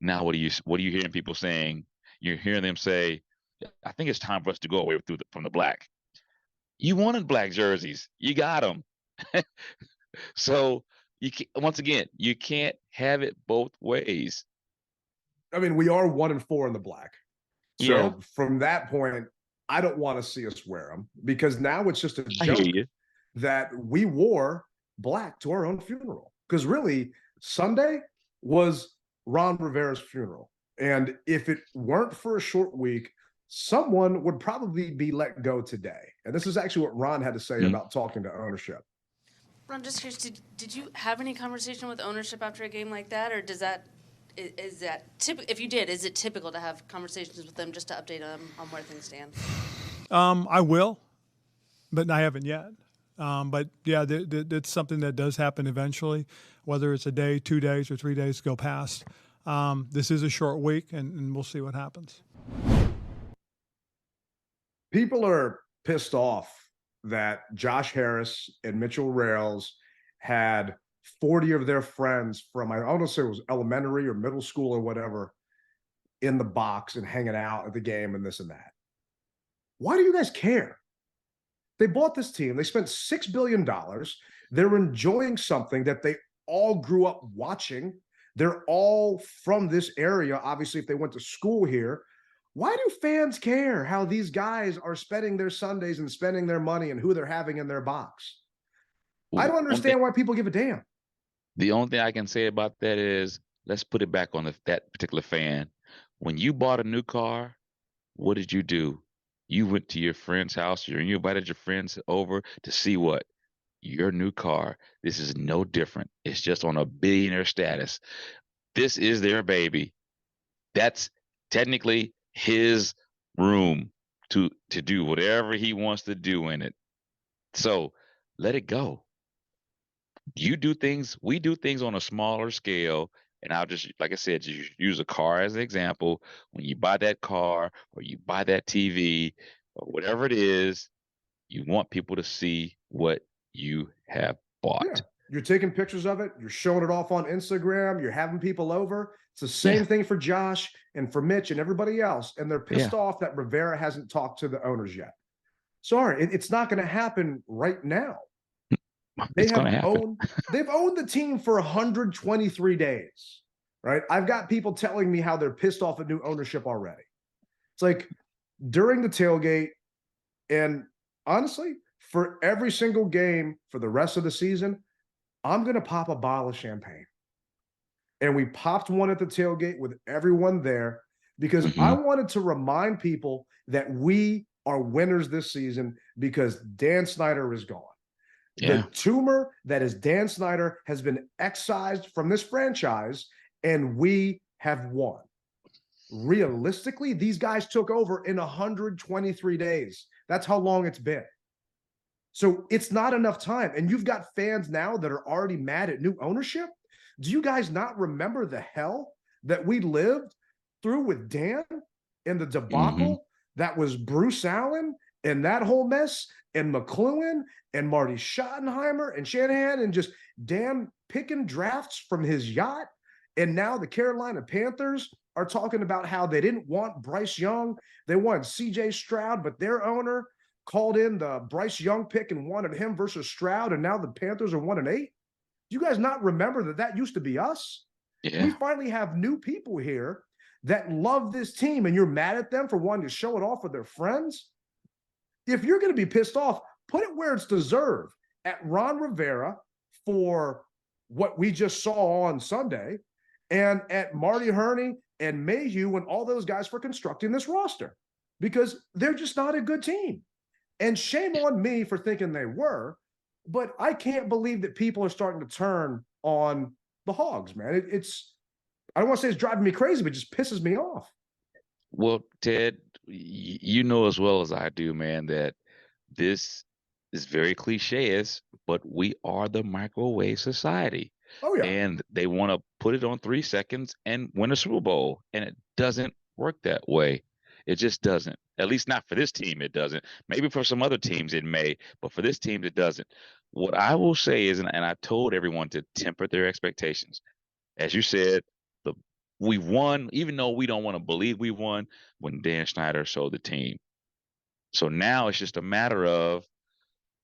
now what are you hearing people saying? You're hearing them say, "I think it's time for us to go away from the black." You wanted black jerseys, you got them. So once again, you can't have it both ways. I mean, we are 1-4 in the black. So Yeah. from that point, I don't want to see us wear them because now it's just a I hear joke you. that we wore black to our own funeral. Because really, Sunday was Ron Rivera's funeral. And if it weren't for a short week, someone would probably be let go today. And this is actually what Ron had to say about talking to ownership. Ron, just curious, did you have any conversation with ownership after a game like that, or is that if you did, is it typical to have conversations with them just to update them on where things stand? I will, but I haven't yet. But yeah, it's something that does happen eventually, whether it's a day, 2 days, or 3 days go past. This is a short week, and we'll see what happens. People are pissed off that Josh Harris and Mitchell Rails had 40 of their friends from, I don't know if it was elementary or middle school or whatever, in the box and hanging out at the game and this and that. Why do you guys care? They bought this team. They spent $6 billion. They're enjoying something that they all grew up watching. They're all from this area, obviously, if they went to school here. Why do fans care how these guys are spending their Sundays and spending their money and who they're having in their box? I don't understand why people give a damn. The only thing I can say about that is, let's put it back on that particular fan. When you bought a new car, what did you do? You went to your friend's house, you invited your friends over to see what? Your new car. This is no different. It's just on a billionaire status. This is their baby. That's technically his room to do whatever he wants to do in it. So let it go. You do things, we do things on a smaller scale. And I'll just, like I said, just use a car as an example. When you buy that car or you buy that TV or whatever it is, you want people to see what you have bought. Yeah. You're taking pictures of it. You're showing it off on Instagram. You're having people over. It's the same thing for Josh and for Mitch and everybody else. And they're pissed off that Rivera hasn't talked to the owners yet. Sorry, it's not going to happen right now. They've owned the team for 123 days, right? I've got people telling me how they're pissed off at new ownership already. It's like during the tailgate, and honestly, for every single game for the rest of the season, I'm going to pop a bottle of champagne. And we popped one at the tailgate with everyone there because I wanted to remind people that we are winners this season because Dan Snyder is gone. Yeah. The tumor that is Dan Snyder has been excised from this franchise, and we have won. Realistically, these guys took over in 123 days. That's how long it's been. So it's not enough time. And you've got fans now that are already mad at new ownership. Do you guys not remember the hell that we lived through with Dan and the debacle that was Bruce Allen and that whole mess and McLuhan and Marty Schottenheimer and Shanahan and just Dan picking drafts from his yacht? And now the Carolina Panthers are talking about how they didn't want Bryce Young. They wanted CJ Stroud, but their owner called in the Bryce Young pick and wanted him versus Stroud. And now the Panthers are 1-8. You guys not remember that used to be us? Yeah. We finally have new people here that love this team, and you're mad at them for wanting to show it off with their friends? If you're going to be pissed off, put it where it's deserved, at Ron Rivera for what we just saw on Sunday, and at Marty Herney and Mayhew and all those guys for constructing this roster, because they're just not a good team. And shame on me for thinking they were, but I can't believe that people are starting to turn on the Hogs, man. I don't want to say it's driving me crazy, but it just pisses me off. Well, Ted, you know as well as I do, man, that this is very cliche, but we are the microwave society. Oh yeah. And they want to put it on 3 seconds and win a Super Bowl. And it doesn't work that way. It just doesn't. At least not for this team, it doesn't. Maybe for some other teams it may, but for this team it doesn't. What I will say is, and I told everyone to temper their expectations. As you said, we won, even though we don't want to believe we won, when Dan Snyder sold the team. So now it's just a matter of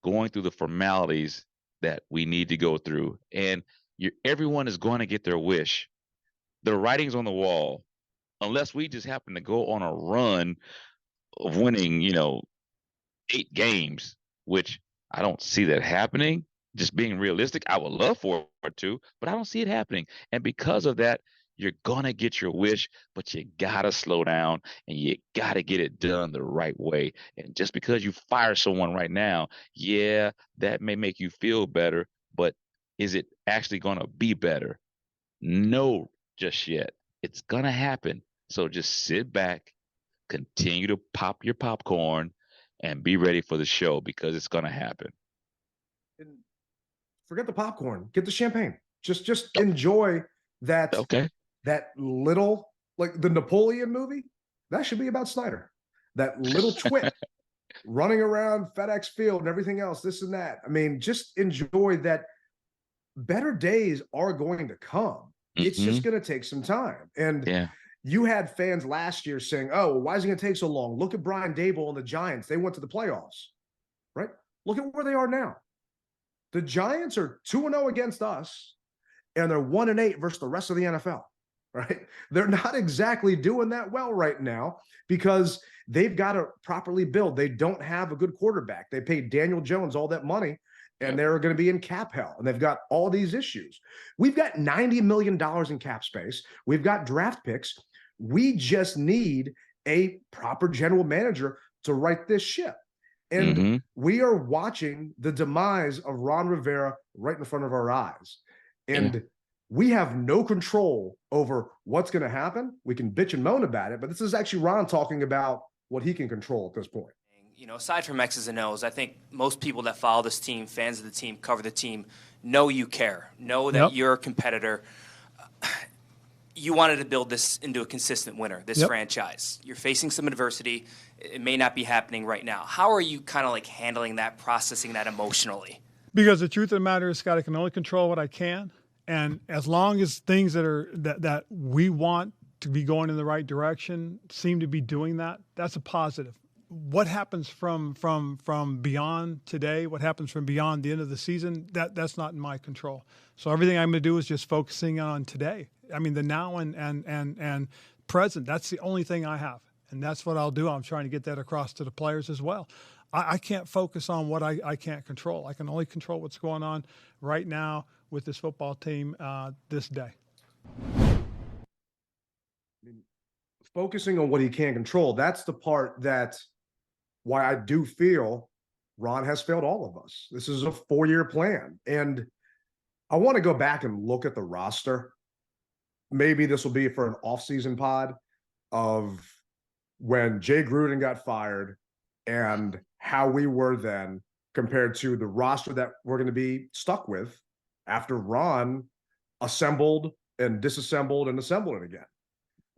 going through the formalities that we need to go through. And everyone is going to get their wish. The writing's on the wall. Unless we just happen to go on a run of winning, 8 games, which I don't see that happening. Just being realistic, I would love for it to, but I don't see it happening. And because of that, you're going to get your wish, but you got to slow down and you got to get it done the right way. And just because you fire someone right now, yeah, that may make you feel better, but is it actually going to be better? No, just yet. It's going to happen. So just sit back, continue to pop your popcorn, and be ready for the show because it's going to happen. And forget the popcorn. Get the champagne. Just enjoy that. Okay. That little, like the Napoleon movie, that should be about Snyder. That little twit running around FedEx Field and everything else, this and that. I mean, just enjoy that. Better days are going to come. It's just going to take some time. And you had fans last year saying, oh, why is it going to take so long? Look at Brian Daboll and the Giants. They went to the playoffs, right? Look at where they are now. The Giants are 2-0 against us, and they're 1-8 versus the rest of the NFL, right? They're not exactly doing that well right now because they've got to properly build. They don't have a good quarterback. They paid Daniel Jones all that money, and they're going to be in cap hell, and they've got all these issues. We've got $90 million in cap space. We've got draft picks. We just need a proper general manager to right this ship. And we are watching the demise of Ron Rivera right in front of our eyes. And we have no control over what's going to happen. We can bitch and moan about it, but this is actually Ron talking about what he can control at this point. Aside from X's and O's, I think most people that follow this team, fans of the team, cover the team, know you care, know that you're a competitor. You wanted to build this into a consistent winner, this franchise. You're facing some adversity. It may not be happening right now. How are you kind of like handling that, processing that emotionally? Because the truth of the matter is, Scott, I can only control what I can. And as long as things that we want to be going in the right direction seem to be doing that, that's a positive. What happens from beyond today, what happens from beyond the end of the season, that's not in my control. So everything I'm going to do is just focusing on today. I mean, the now and present, that's the only thing I have. And that's what I'll do. I'm trying to get that across to the players as well. I can't focus on what I can't control. I can only control what's going on right now with this football team this day. Focusing on what he can't control, that's the part that why I do feel Ron has failed all of us. This is a 4-year plan. And I want to go back and look at the roster. Maybe this will be for an off-season pod of when Jay Gruden got fired and how we were then compared to the roster that we're going to be stuck with after Ron assembled and disassembled and assembled it again.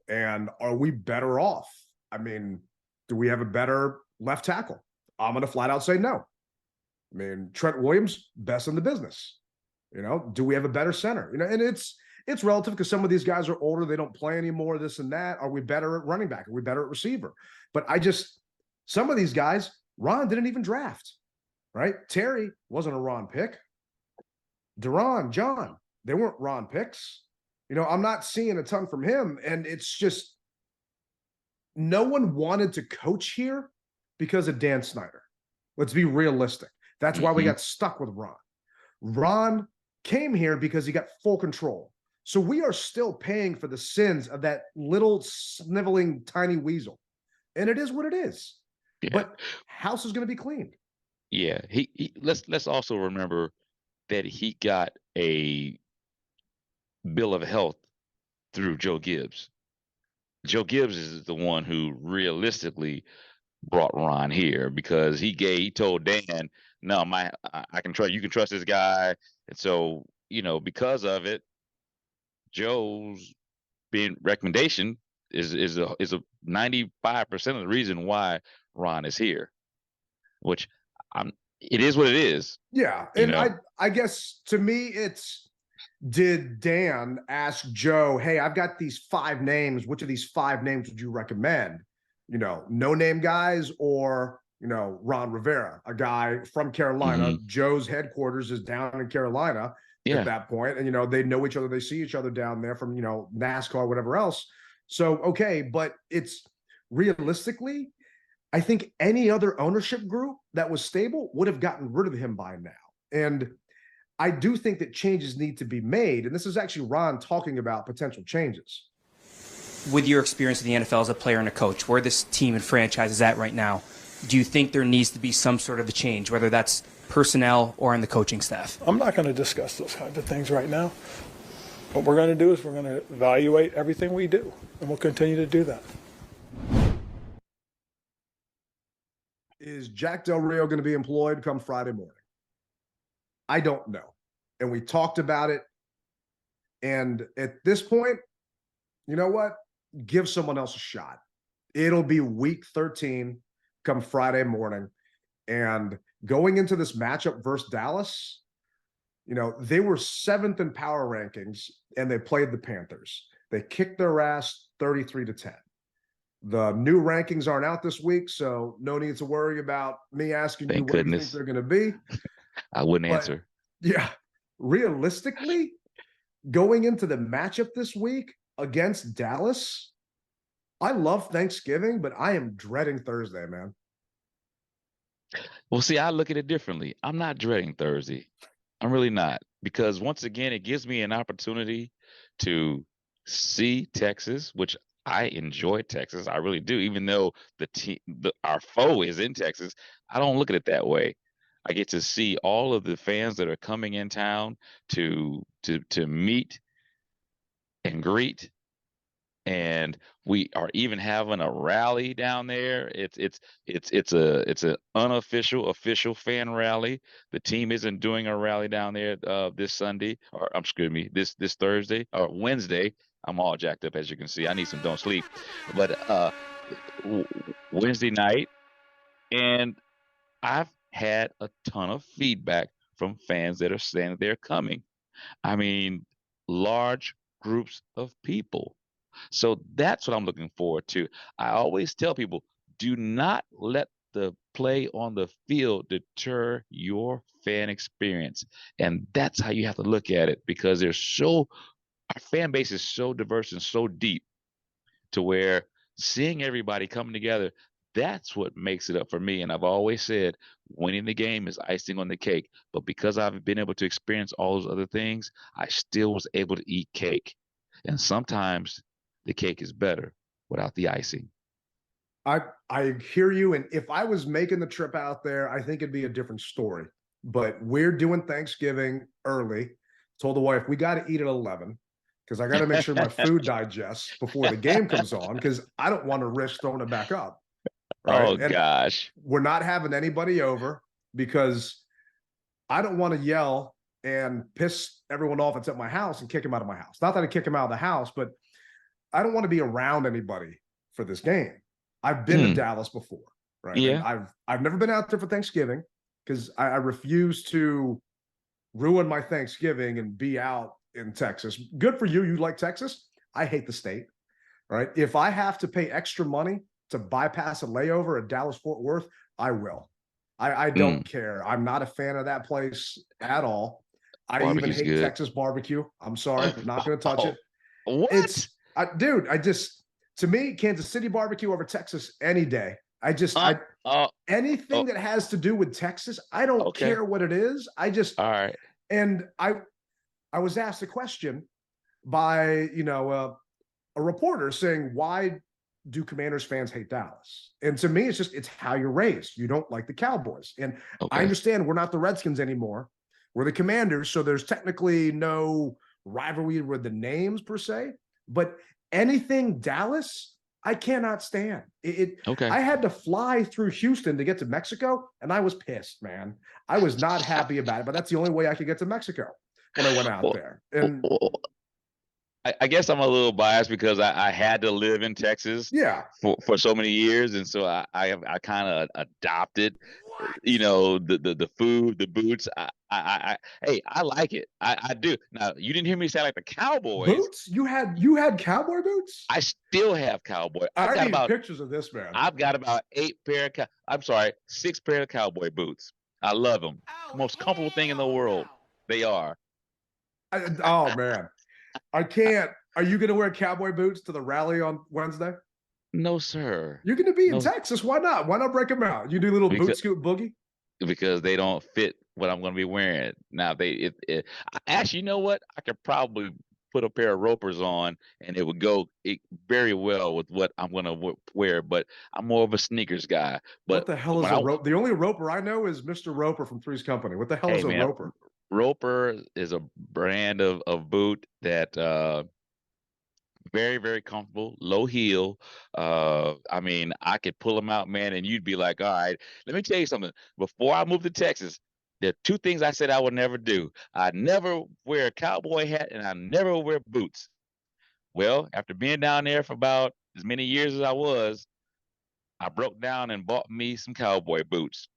And are we better off? I mean, do we have a better left tackle? I'm going to flat out say no. I mean, Trent Williams, best in the business. Do we have a better center? And it's relative because some of these guys are older. They don't play anymore, this and that. Are we better at running back? Are we better at receiver? But some of these guys, Ron didn't even draft, right? Terry wasn't a Ron pick. Duron, John, they weren't Ron picks. I'm not seeing a ton from him. And it's just no one wanted to coach here because of Dan Snyder. Let's be realistic. That's why we got stuck with Ron. Ron came here because he got full control. So we are still paying for the sins of that little sniveling tiny weasel. And it is what it is. Yeah. But house is going to be cleaned. Yeah. Let's also remember that he got a bill of health through Joe Gibbs. Joe Gibbs is the one who realistically brought Ron here because he told Dan, no, I can trust, you can trust this guy. And so because of it, Joe's being recommendation is a 95% of the reason why Ron is here, which it is what it is. Yeah. And I guess to me, it's, did Dan ask Joe, hey, I've got these 5 names. Which of these 5 names would you recommend? No name guys or, Ron Rivera, a guy from Carolina. Joe's headquarters is down in Carolina at that point. And, they know each other. They see each other down there from, NASCAR, whatever else. So, okay. But it's realistically, I think any other ownership group that was stable would have gotten rid of him by now. And I do think that changes need to be made. And this is actually Ron talking about potential changes. With your experience in the NFL as a player and a coach, where this team and franchise is at right now, do you think there needs to be some sort of a change, whether that's personnel or in the coaching staff? I'm not going to discuss those kinds of things right now. What we're going to do is we're going to evaluate everything we do, and we'll continue to do that. Is Jack Del Rio going to be employed come Friday morning? I don't know. And we talked about it. And at this point, you know what? Give someone else a shot. It'll be week 13 come Friday morning. And going into this matchup versus Dallas, they were 7th in power rankings and they played the Panthers. They kicked their ass 33-10. The new rankings aren't out this week, so no need to worry about me asking you what you think they're going to be. I wouldn't answer. Yeah. Realistically, going into the matchup this week against Dallas, I love Thanksgiving, but I am dreading Thursday, man. Well, see, I look at it differently. I'm not dreading Thursday. I'm really not. Because once again, it gives me an opportunity to see Texas, which I enjoy Texas. I really do. Even though our foe is in Texas, I don't look at it that way. I get to see all of the fans that are coming in town to meet and greet, and we are even having a rally down there. It's an unofficial official fan rally. The team isn't doing a rally down there this Sunday, or excuse me, this Thursday or Wednesday. I'm all jacked up, as you can see. I need some don't sleep, but Wednesday night, and I've had a ton of feedback from fans that are saying that they're coming. I mean, large groups of people. So that's what I'm looking forward to. I always tell people, do not let the play on the field deter your fan experience. And that's how you have to look at it, because our fan base is so diverse and so deep to where seeing everybody coming together, that's what makes it up for me. And I've always said winning the game is icing on the cake. But because I've been able to experience all those other things, I still was able to eat cake. And sometimes the cake is better without the icing. I hear you. And if I was making the trip out there, I think it'd be a different story. But we're doing Thanksgiving early. Told the wife, we got to eat at 11. Because I got to make sure my food digests before the game comes on, because I don't want to risk throwing it back up. Right? Oh, gosh. We're not having anybody over because I don't want to yell and piss everyone off that's at my house and kick him out of my house. Not that I kick him out of the house, but I don't want to be around anybody for this game. I've been to Dallas before, right? Yeah. And I've never been out there for Thanksgiving because I refuse to ruin my Thanksgiving and be out in Texas. Good for you. You like Texas? I hate the state, right? If I have to pay extra money to bypass a layover at Dallas-Fort Worth, I will. I don't care. I'm not a fan of that place at all. I Barbecue's even hate good. Texas barbecue. I'm sorry. Not going to touch it. What? To me, Kansas City barbecue over Texas any day. Anything that has to do with Texas, I don't care what it is. All right. And I was asked a question by, a reporter saying, why do Commanders fans hate Dallas? And to me, it's how you're raised. You don't like the Cowboys. And I understand we're not the Redskins anymore. We're the Commanders. So there's technically no rivalry with the names per se, but anything Dallas, I cannot stand. I had to fly through Houston to get to Mexico, and I was pissed, man. I was not happy about it, but that's the only way I could get to Mexico. when I went out there. And I guess I'm a little biased because I had to live in Texas for so many years, and so I kind of adopted, the food, the boots. Hey, I like it. I do. Now, you didn't hear me say like the Cowboys. Boots? You had Cowboy boots? I still have Cowboy. I need pictures of this, man. I've got about 6 pair of Cowboy boots. I love them. Most comfortable thing in the world. They are. Oh man. I can't. Are you going to wear Cowboy boots to the rally on Wednesday? No, sir. You're going to be in Texas. Why not? Why not break them out? You do a little boot scoot boogie? Because they don't fit what I'm going to be wearing. Now, actually, you know what? I could probably put a pair of ropers on and it would go very well with what I'm going to wear, but I'm more of a sneakers guy. But what the hell is a rope? The only roper I know is Mr. Roper from Three's Company. What the hell is a roper? Roper is a brand of boot that very, very comfortable, low heel. I mean, I could pull them out, man, and you'd be like, all right, let me tell you something. Before I moved to Texas, there are 2 things I said I would never do. I'd never wear a cowboy hat and I never wear boots. Well, after being down there for about as many years as I was, I broke down and bought me some cowboy boots.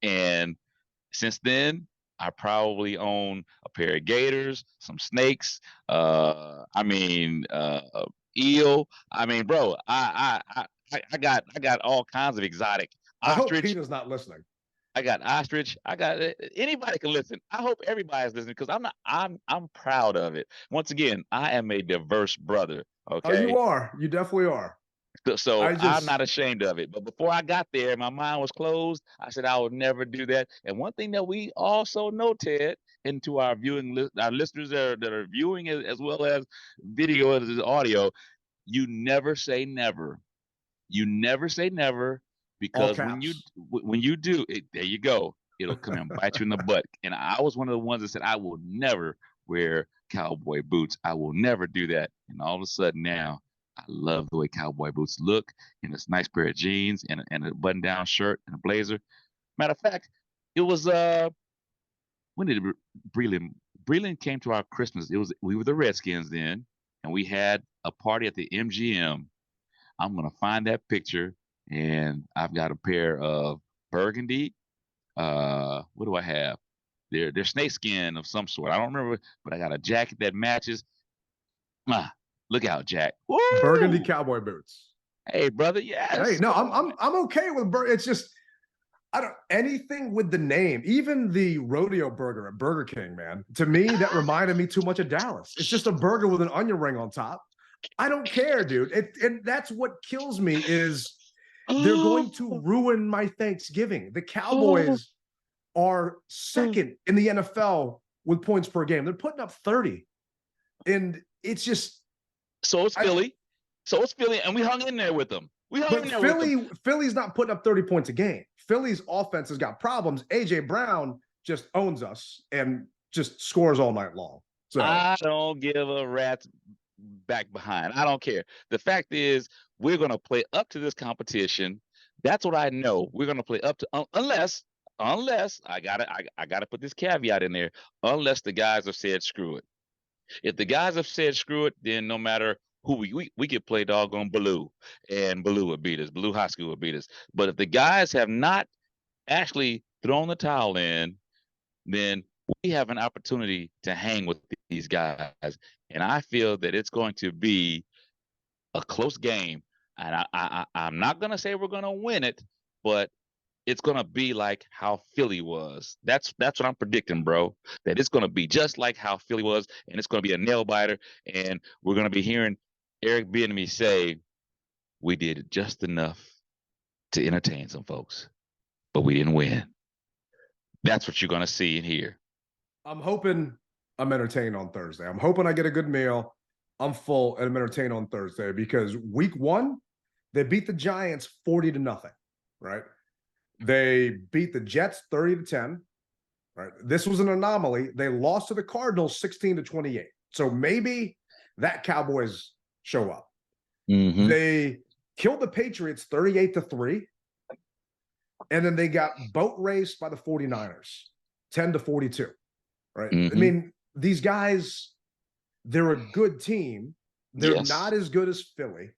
And since then, I probably own a pair of gators, some snakes. Eel. I mean, bro, I got all kinds of exotic. I hope Peter's not listening. I got ostrich. I got anybody can listen. I hope everybody's listening because I'm proud of it. Once again, I am a diverse brother. Okay. Oh, you are. You definitely are. So I'm not ashamed of it. But before I got there, my mind was closed. I said I would never do that. And one thing that we also know, Ted, and to our our listeners that are viewing as well as video and audio, you never say never. You never say never because when you do it, there you go. It'll come and bite you in the butt. And I was one of the ones that said I will never wear cowboy boots. I will never do that. And all of a sudden now, I love the way cowboy boots look in this nice pair of jeans and a button-down shirt and a blazer. Matter of fact, it was when did Breland came to our Christmas? We were the Redskins then, and we had a party at the MGM. I'm gonna find that picture, and I've got a pair of burgundy. What do I have? They're snakeskin of some sort. I don't remember, but I got a jacket that matches. Look out, Jack. Woo! Burgundy cowboy boots. Hey, brother. Yes. Hey, no, I'm okay with it's just anything with the name, even the rodeo burger at Burger King, man. To me, that reminded me too much of Dallas. It's just a burger with an onion ring on top. I don't care, dude. And that's what kills me is they're going to ruin my Thanksgiving. The Cowboys are second in the NFL with points per game. They're putting up 30. And it's just so it's Philly. And we hung in there with them. Philly's not putting up 30 points a game. Philly's offense has got problems. AJ Brown just owns us and just scores all night long. So I don't give a rat's back behind. I don't care. The fact is, we're going to play up to this competition. That's what I know. We're going to play up to unless I gotta put this caveat in there. Unless the guys have said screw it. If the guys have said screw it, then no matter who we could play doggone Baloo, and Baloo would beat us. Baloo High School would beat us. But if the guys have not actually thrown the towel in, then we have an opportunity to hang with these guys. And I feel that it's going to be a close game. And I'm not going to say we're going to win it, but it's going to be like how Philly was. That's what I'm predicting, bro. That it's going to be just like how Philly was, and it's going to be a nail biter. And we're going to be hearing Eric Bieniemy say, we did just enough to entertain some folks, but we didn't win. That's what you're going to see and hear. I'm hoping I'm entertained on Thursday. I'm hoping I get a good meal. I'm full and I'm entertained on Thursday because week 1, they beat the Giants 40-0, right? They beat the Jets 30-10, right? This was an anomaly. They lost to the Cardinals 16-28. So maybe that Cowboys show up. Mm-hmm. They killed the Patriots 38-3. And then they got boat raced by the 49ers 10-42, right? Mm-hmm. I mean, these guys, they're a good team. They're not as good as Philly.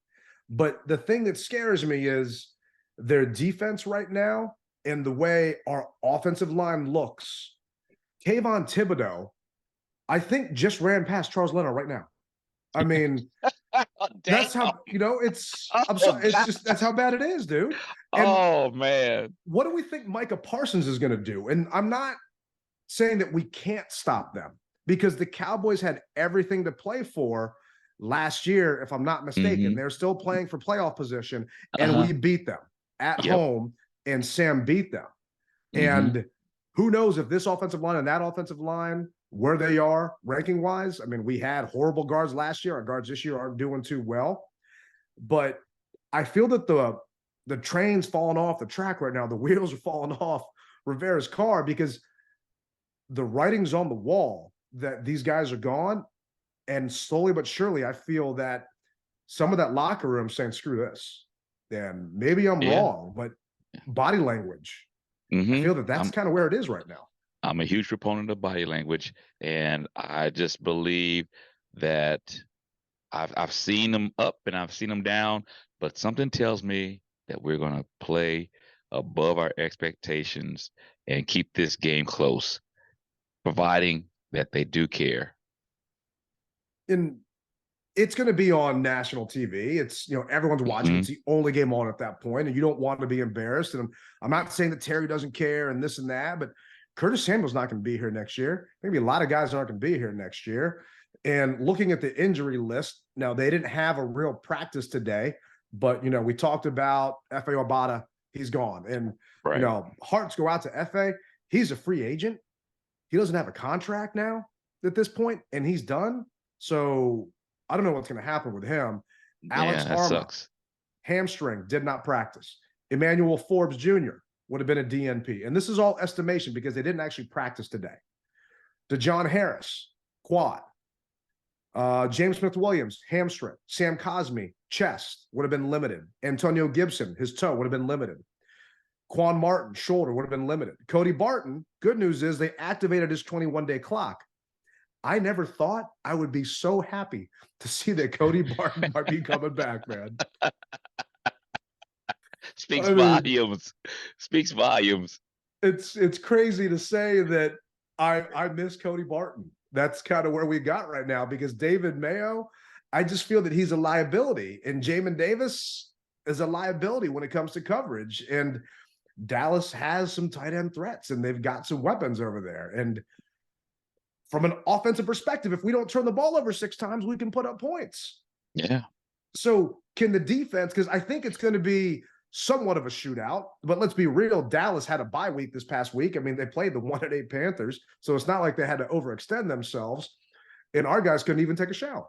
But the thing that scares me is their defense right now and the way our offensive line looks. Kayvon Thibodeau, I think, just ran past Charles Leno right now. I mean, that's how, I'm sorry, it's just, that's how bad it is, dude. And man. What do we think Micah Parsons is going to do? And I'm not saying that we can't stop them, because the Cowboys had everything to play for last year, if I'm not mistaken. They're still playing for playoff position, and we beat them at home, and Sam beat them. And who knows if this offensive line and that offensive line, where they are ranking wise. I mean, we had horrible guards last year. Our guards this year aren't doing too well. But I feel that the train's falling off the track right now. The wheels are falling off Rivera's car, because the writing's on the wall that these guys are gone. And slowly but surely, I feel that some of that locker room saying, screw this. And maybe I'm wrong, but body language, I feel that that's kind of where it is right now. I'm a huge proponent of body language, and I just believe that I've seen them up and I've seen them down, but something tells me that we're going to play above our expectations and keep this game close, providing that they do care. And it's going to be on national TV. It's, everyone's watching. It's the only game on at that point, and you don't want to be embarrassed. And I'm not saying that Terry doesn't care and this and that, but Curtis Samuel's not going to be here next year. Maybe a lot of guys aren't going to be here next year. And looking at the injury list, now they didn't have a real practice today, but, we talked about F.A. Obata. He's gone. And, hearts go out to F.A. He's a free agent. He doesn't have a contract now at this point, and he's done. So I don't know what's going to happen with him. Alex Harma, hamstring, did not practice. Emmanuel Forbes Jr. would have been a DNP. And this is all estimation because they didn't actually practice today. DeJohn Harris, quad. James Smith-Williams, hamstring. Sam Cosmi, chest, would have been limited. Antonio Gibson, his toe, would have been limited. Quan Martin, shoulder, would have been limited. Cody Barton, good news is they activated his 21-day clock. I never thought I would be so happy to see that Cody Barton might be coming back, man. Speaks volumes. Speaks volumes. It's crazy to say that I miss Cody Barton. That's kind of where we got right now, because David Mayo, I just feel that he's a liability, and Jamin Davis is a liability when it comes to coverage. And Dallas has some tight end threats, and they've got some weapons over there. And from an offensive perspective, if we don't turn the ball over 6 times, we can put up points. Yeah. So can the defense, because I think it's going to be somewhat of a shootout, but let's be real. Dallas had a bye week this past week. I mean, they played the 1-8 Panthers, so it's not like they had to overextend themselves, and our guys couldn't even take a shower.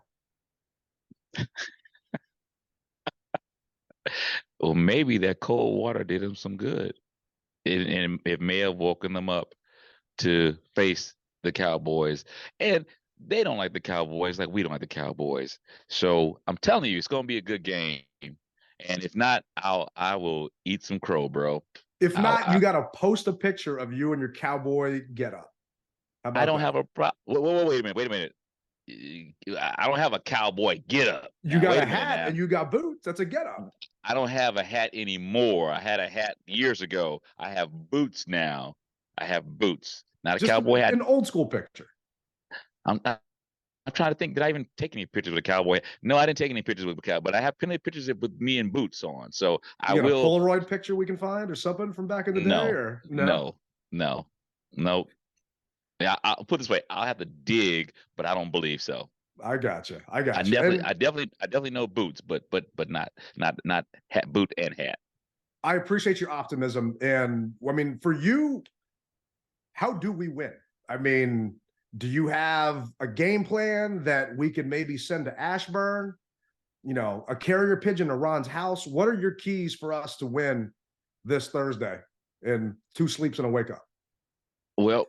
Well, maybe that cold water did them some good. It may have woken them up to face the Cowboys. And they don't like the Cowboys like we don't like the Cowboys. So I'm telling you, it's going to be a good game. And if not, I will eat some crow, bro. If not, you got to post a picture of you and your Cowboy getup. I don't have a problem. Wait a minute. I don't have a Cowboy getup. You got a hat and you got boots. That's a getup. I don't have a hat anymore. I had a hat years ago. I have boots now. I have boots. Not a Cowboy hat. An old school picture. I'm trying to think. Did I even take any pictures with a Cowboy? No, I didn't take any pictures with a Cowboy, but I have plenty of pictures with me in boots on. So I will. A Polaroid picture we can find or something from back in the day? Or no. Yeah, I'll put it this way. I'll have to dig, but I don't believe so. I gotcha. I definitely know boots, but not hat, boot and hat. I appreciate your optimism, and I mean, for you, how do we win? I mean, do you have a game plan that we can maybe send to Ashburn? A carrier pigeon to Ron's house? What are your keys for us to win this Thursday in 2 sleeps and a wake up? Well,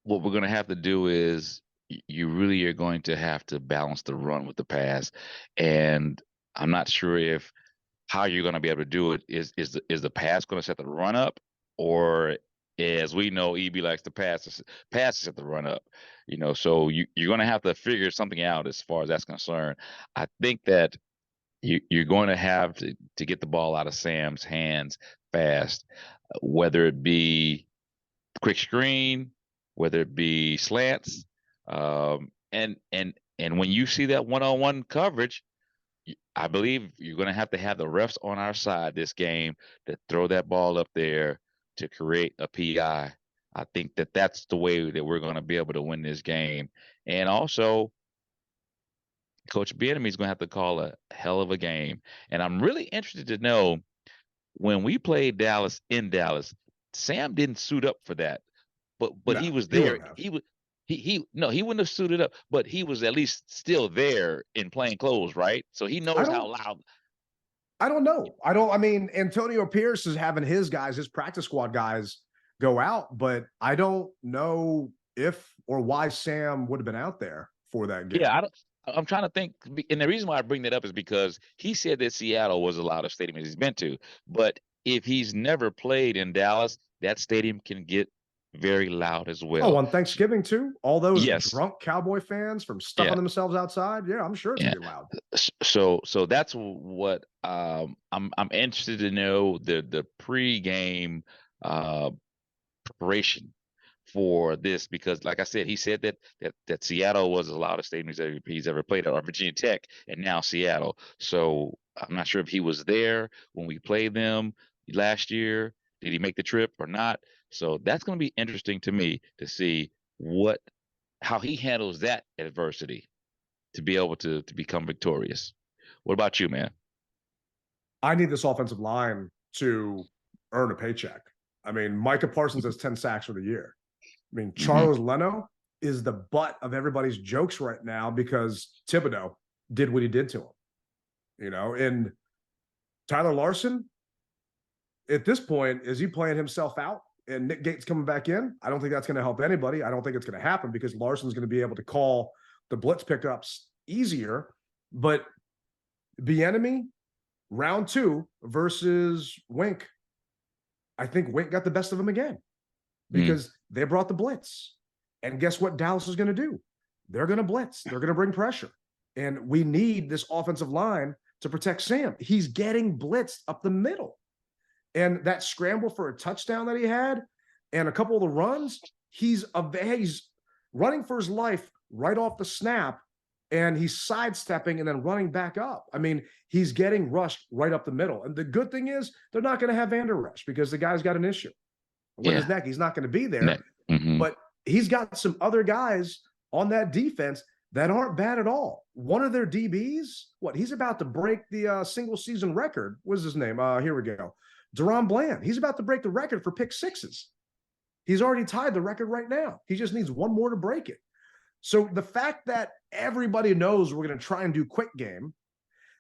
what we're going to have to do is you really are going to have to balance the run with the pass. And I'm not sure how you're going to be able to do it. Is the pass going to set the run up, or as we know, EB likes to pass to set the run up. So you're going to have to figure something out as far as that's concerned. I think that you're going to have to get the ball out of Sam's hands fast, whether it be quick screen, whether it be slants, and when you see that one-on-one coverage, I believe you're going to have the refs on our side this game to throw that ball up there to create a PI. I think that that's the way that we're going to be able to win this game. And also, Coach Bieniemy is going to have to call a hell of a game. And I'm really interested to know, when we played Dallas in Dallas, Sam didn't suit up for that, but No, he was he there. wouldn't have. He wouldn't have suited up, but he was at least still there in plain clothes, right? So he knows how loud. I don't know. I mean, Antonio Pierce is having his practice squad guys go out, but I don't know if or why Sam would have been out there for that game. Yeah, I'm trying to think, and the reason why I bring that up is because he said that Seattle was the loudest stadium he's been to, but if he's never played in Dallas, that stadium can get very loud as well. Oh, on Thanksgiving too? All those Yes. drunk Cowboy fans from stuffing themselves outside? Yeah, I'm sure it's gonna be loud. So that's what I'm interested to know, the pregame preparation for this, because like I said, he said that Seattle was the loudest stadium he's ever played at, or Virginia Tech, and now Seattle. So I'm not sure if he was there when we played them last year. Did he make the trip or not? So that's going to be interesting to me to see how he handles that adversity to be able to become victorious. What about you, man? I need this offensive line to earn a paycheck. I mean, Micah Parsons has 10 sacks for the year. I mean, Charles Leno is the butt of everybody's jokes right now because Thibodeau did what he did to him. And Tyler Larson, at this point, is he playing himself out and Nick Gates coming back in? I don't think that's going to help anybody. I don't think it's going to happen because Larson's going to be able to call the blitz pickups easier. But Bieniemy, round 2 versus Wink, I think Wink got the best of him again because they brought the blitz. And guess what Dallas is going to do? They're going to blitz. They're going to bring pressure. And we need this offensive line to protect Sam. He's getting blitzed up the middle. And that scramble for a touchdown that he had and a couple of the runs, he's running for his life right off the snap, and he's sidestepping and then running back up. I mean, he's getting rushed right up the middle. And the good thing is they're not going to have Vander Esch because the guy's got an issue with his neck. He's not going to be there. But he's got some other guys on that defense that aren't bad at all. One of their DBs, he's about to break the single season record. What's his name? Here we go. Deron Bland. He's about to break the record for pick sixes. He's already tied the record right now. He just needs one more to break it. So the fact that everybody knows we're going to try and do quick game,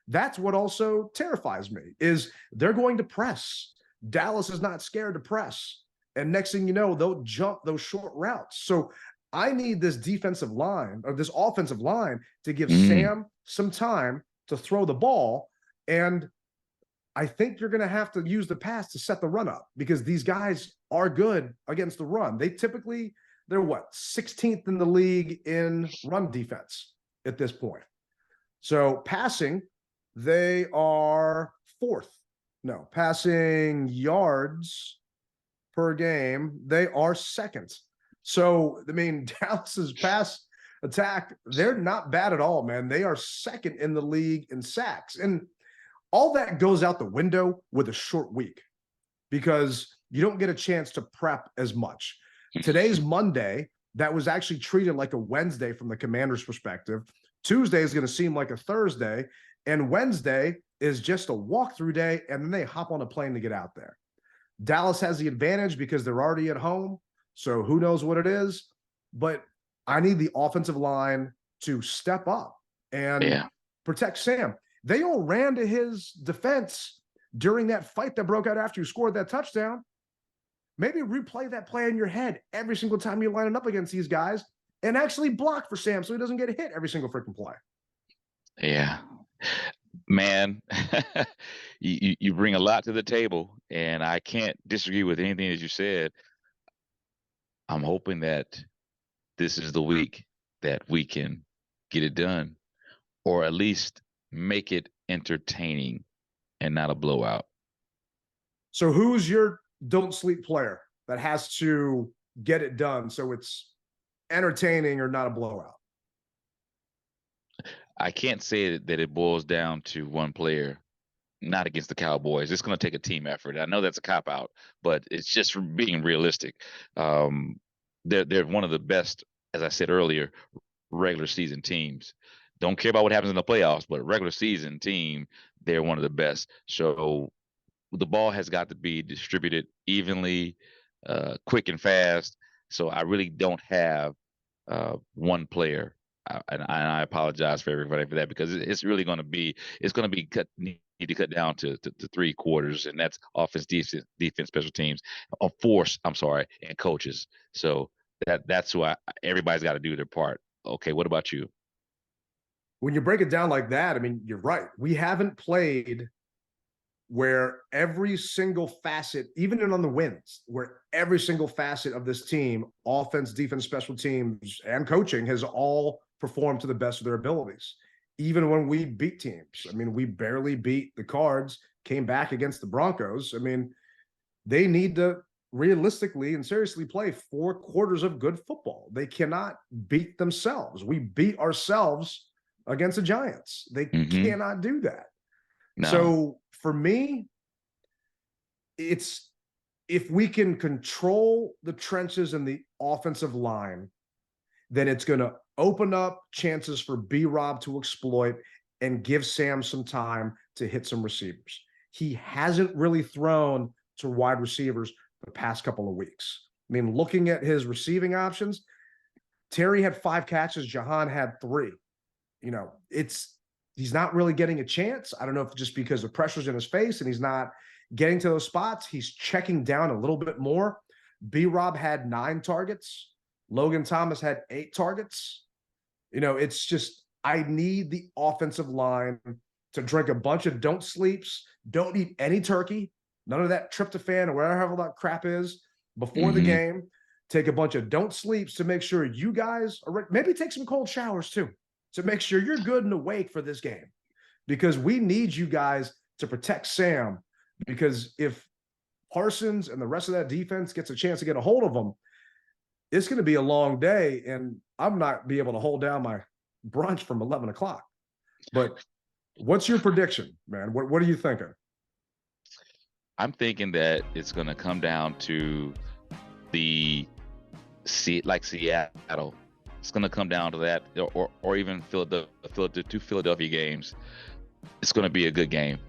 that's what also terrifies me, is they're going to press. Dallas is not scared to press. And next thing you know, they'll jump those short routes. So I need this defensive line or this offensive line to give Sam some time to throw the ball. And I think you're going to have to use the pass to set the run up because these guys are good against the run. They're 16th in the league in run defense at this point. So passing, they are 4th. No, passing yards per game, they are 2nd. So, I mean, Dallas's pass attack, they're not bad at all, man. They are 2nd in the league in sacks. And all that goes out the window with a short week because you don't get a chance to prep as much. Today's Monday. That was actually treated like a Wednesday from the Commander's perspective. Tuesday is going to seem like a Thursday, and Wednesday is just a walkthrough day, and then they hop on a plane to get out there. Dallas has the advantage because they're already at home, so who knows what it is, but I need the offensive line to step up and protect Sam. They all ran to his defense during that fight that broke out after you scored that touchdown. Maybe replay that play in your head every single time you're lining up against these guys and actually block for Sam so he doesn't get hit every single freaking play. Yeah, man, you bring a lot to the table, and I can't disagree with anything that you said. I'm hoping that this is the week that we can get it done, or at least make it entertaining and not a blowout. So who's your don't sleep player that has to get it done so it's entertaining or not a blowout? I can't say that it boils down to one player, not against the Cowboys. It's going to take a team effort. I know that's a cop-out, but it's just being realistic. They're one of the best, as I said earlier, regular season teams. Don't care about what happens in the playoffs, but regular season team, they're one of the best. So the ball has got to be distributed evenly, quick and fast. So I really don't have one player. And I apologize for everybody for that, because it's really going to be need to cut down to 3 quarters, and that's offense, defense, special teams, and coaches. So that's why everybody's got to do their part. Okay, what about you? When you break it down like that, I mean, you're right. We haven't played where every single facet, even on the wins, where every single facet of this team, offense, defense, special teams, and coaching, has all performed to the best of their abilities. Even when we beat teams, I mean, we barely beat the Cards, came back against the Broncos. I mean, they need to realistically and seriously play 4 quarters of good football. They cannot beat themselves. We beat ourselves against the Giants. They cannot do that. No. So for me, it's if we can control the trenches and the offensive line, then it's going to open up chances for B-Rob to exploit and give Sam some time to hit some receivers. He hasn't really thrown to wide receivers the past couple of weeks. I mean, looking at his receiving options, Terry had 5 catches, Jahan had 3. You know, he's not really getting a chance. I don't know if just because the pressure's in his face and he's not getting to those spots. He's checking down a little bit more. B-Rob had 9 targets. Logan Thomas had 8 targets. You know, it's just, I need the offensive line to drink a bunch of don't sleeps, don't eat any turkey, none of that tryptophan or whatever that crap is before the game. Take a bunch of don't sleeps to make sure you guys are ready. Maybe take some cold showers too, to make sure you're good and awake for this game, because we need you guys to protect Sam, because if Parsons and the rest of that defense gets a chance to get a hold of them, it's going to be a long day, and I'm not be able to hold down my brunch from 11 o'clock. But what's your prediction, man? What are you thinking? I'm thinking that it's going to come down to Seattle. It's going to come down to that, or even Philadelphia games. It's going to be a good game.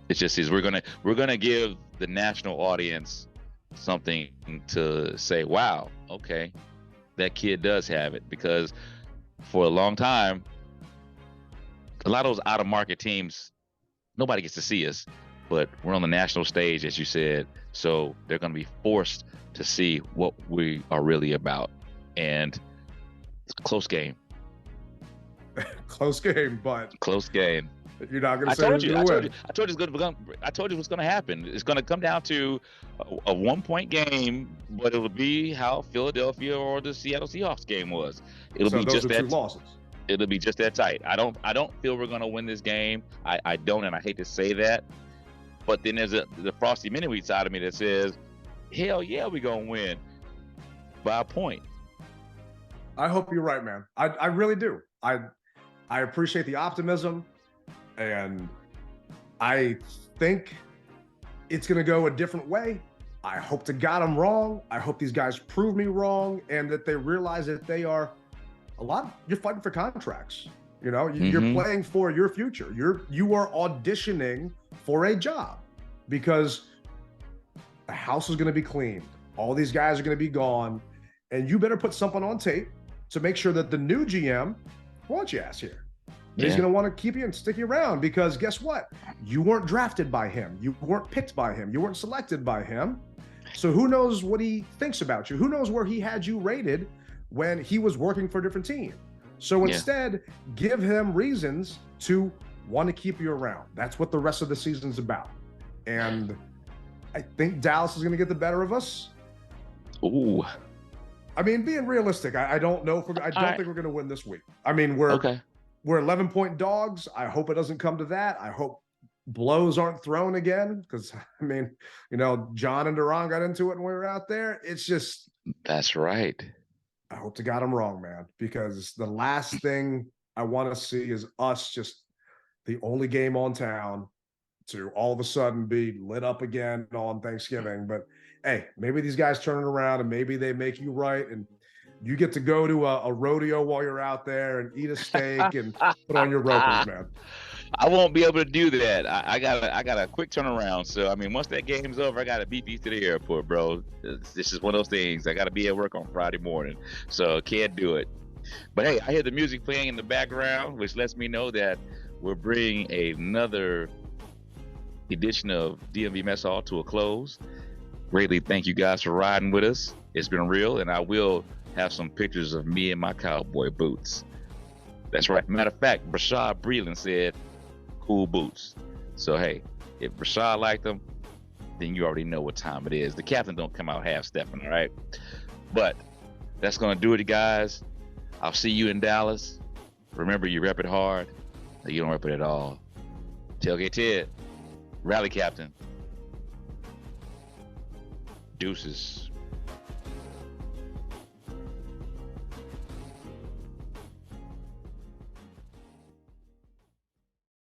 It just is. We're going to give the national audience something to say, wow, okay, that kid does have it. Because for a long time, a lot of those out of market teams, nobody gets to see us, but we're on the national stage, as you said, so they're going to be forced to see what we are really about. And it's a close game. Close game, but close game. You're not going to say who's going to win. I told you what's going to happen. It's going to come down to a 1-point game, but it'll be how Philadelphia or the Seattle Seahawks game was. It'll be just that. 2 losses. It'll be just that tight. I don't feel we're going to win this game. I don't, and I hate to say that. But then there's the Frosty Mini-Wheat side of me that says, hell yeah, we're going to win by a point. I hope you're right, man. I really do. I appreciate the optimism, and I think it's going to go a different way. I hope to God I'm wrong. I hope these guys prove me wrong, and that they realize that they are you're fighting for contracts. You know, you're playing for your future. You are auditioning for a job, because the house is going to be cleaned. All these guys are going to be gone, and you better put something on tape to make sure that the new GM wants your ass here. Yeah. He's going to want to keep you and stick you around, because guess what? You weren't drafted by him. You weren't picked by him. You weren't selected by him. So who knows what he thinks about you? Who knows where he had you rated when he was working for a different team? So instead, give him reasons to want to keep you around. That's what the rest of the season's about. And I think Dallas is going to get the better of us. Ooh. I mean, being realistic, I don't know if I don't think we're going to win this week. I mean, we're 11-point dogs. I hope it doesn't come to that. I hope blows aren't thrown again because, I mean, John and Duran got into it when we were out there. It's just. That's right. I hope to God I'm wrong, man, because the last thing I want to see is us just the only game on town to all of a sudden be lit up again on Thanksgiving. But hey, maybe these guys turn it around and maybe they make you right and you get to go to a rodeo while you're out there and eat a steak and put on your ropers, man. I won't be able to do that. I got a quick turnaround. So I mean, once that game's over, I got to beat you to the airport, bro. This is one of those things. I got to be at work on Friday morning, so can't do it. But hey, I hear the music playing in the background, which lets me know that we're bringing another edition of DMV Mess Hall to a close. Greatly thank you guys for riding with us. It's been real, and I will have some pictures of me in my cowboy boots. That's right. Matter of fact, Brashad Breland said, cool boots. So hey, if Brashad liked them, then you already know what time it is. The captain don't come out half-stepping, all right? But that's gonna do it, guys. I'll see you in Dallas. Remember, you rep it hard, or you don't rep it at all. Tailgate Ted, Rally Captain. Deuces.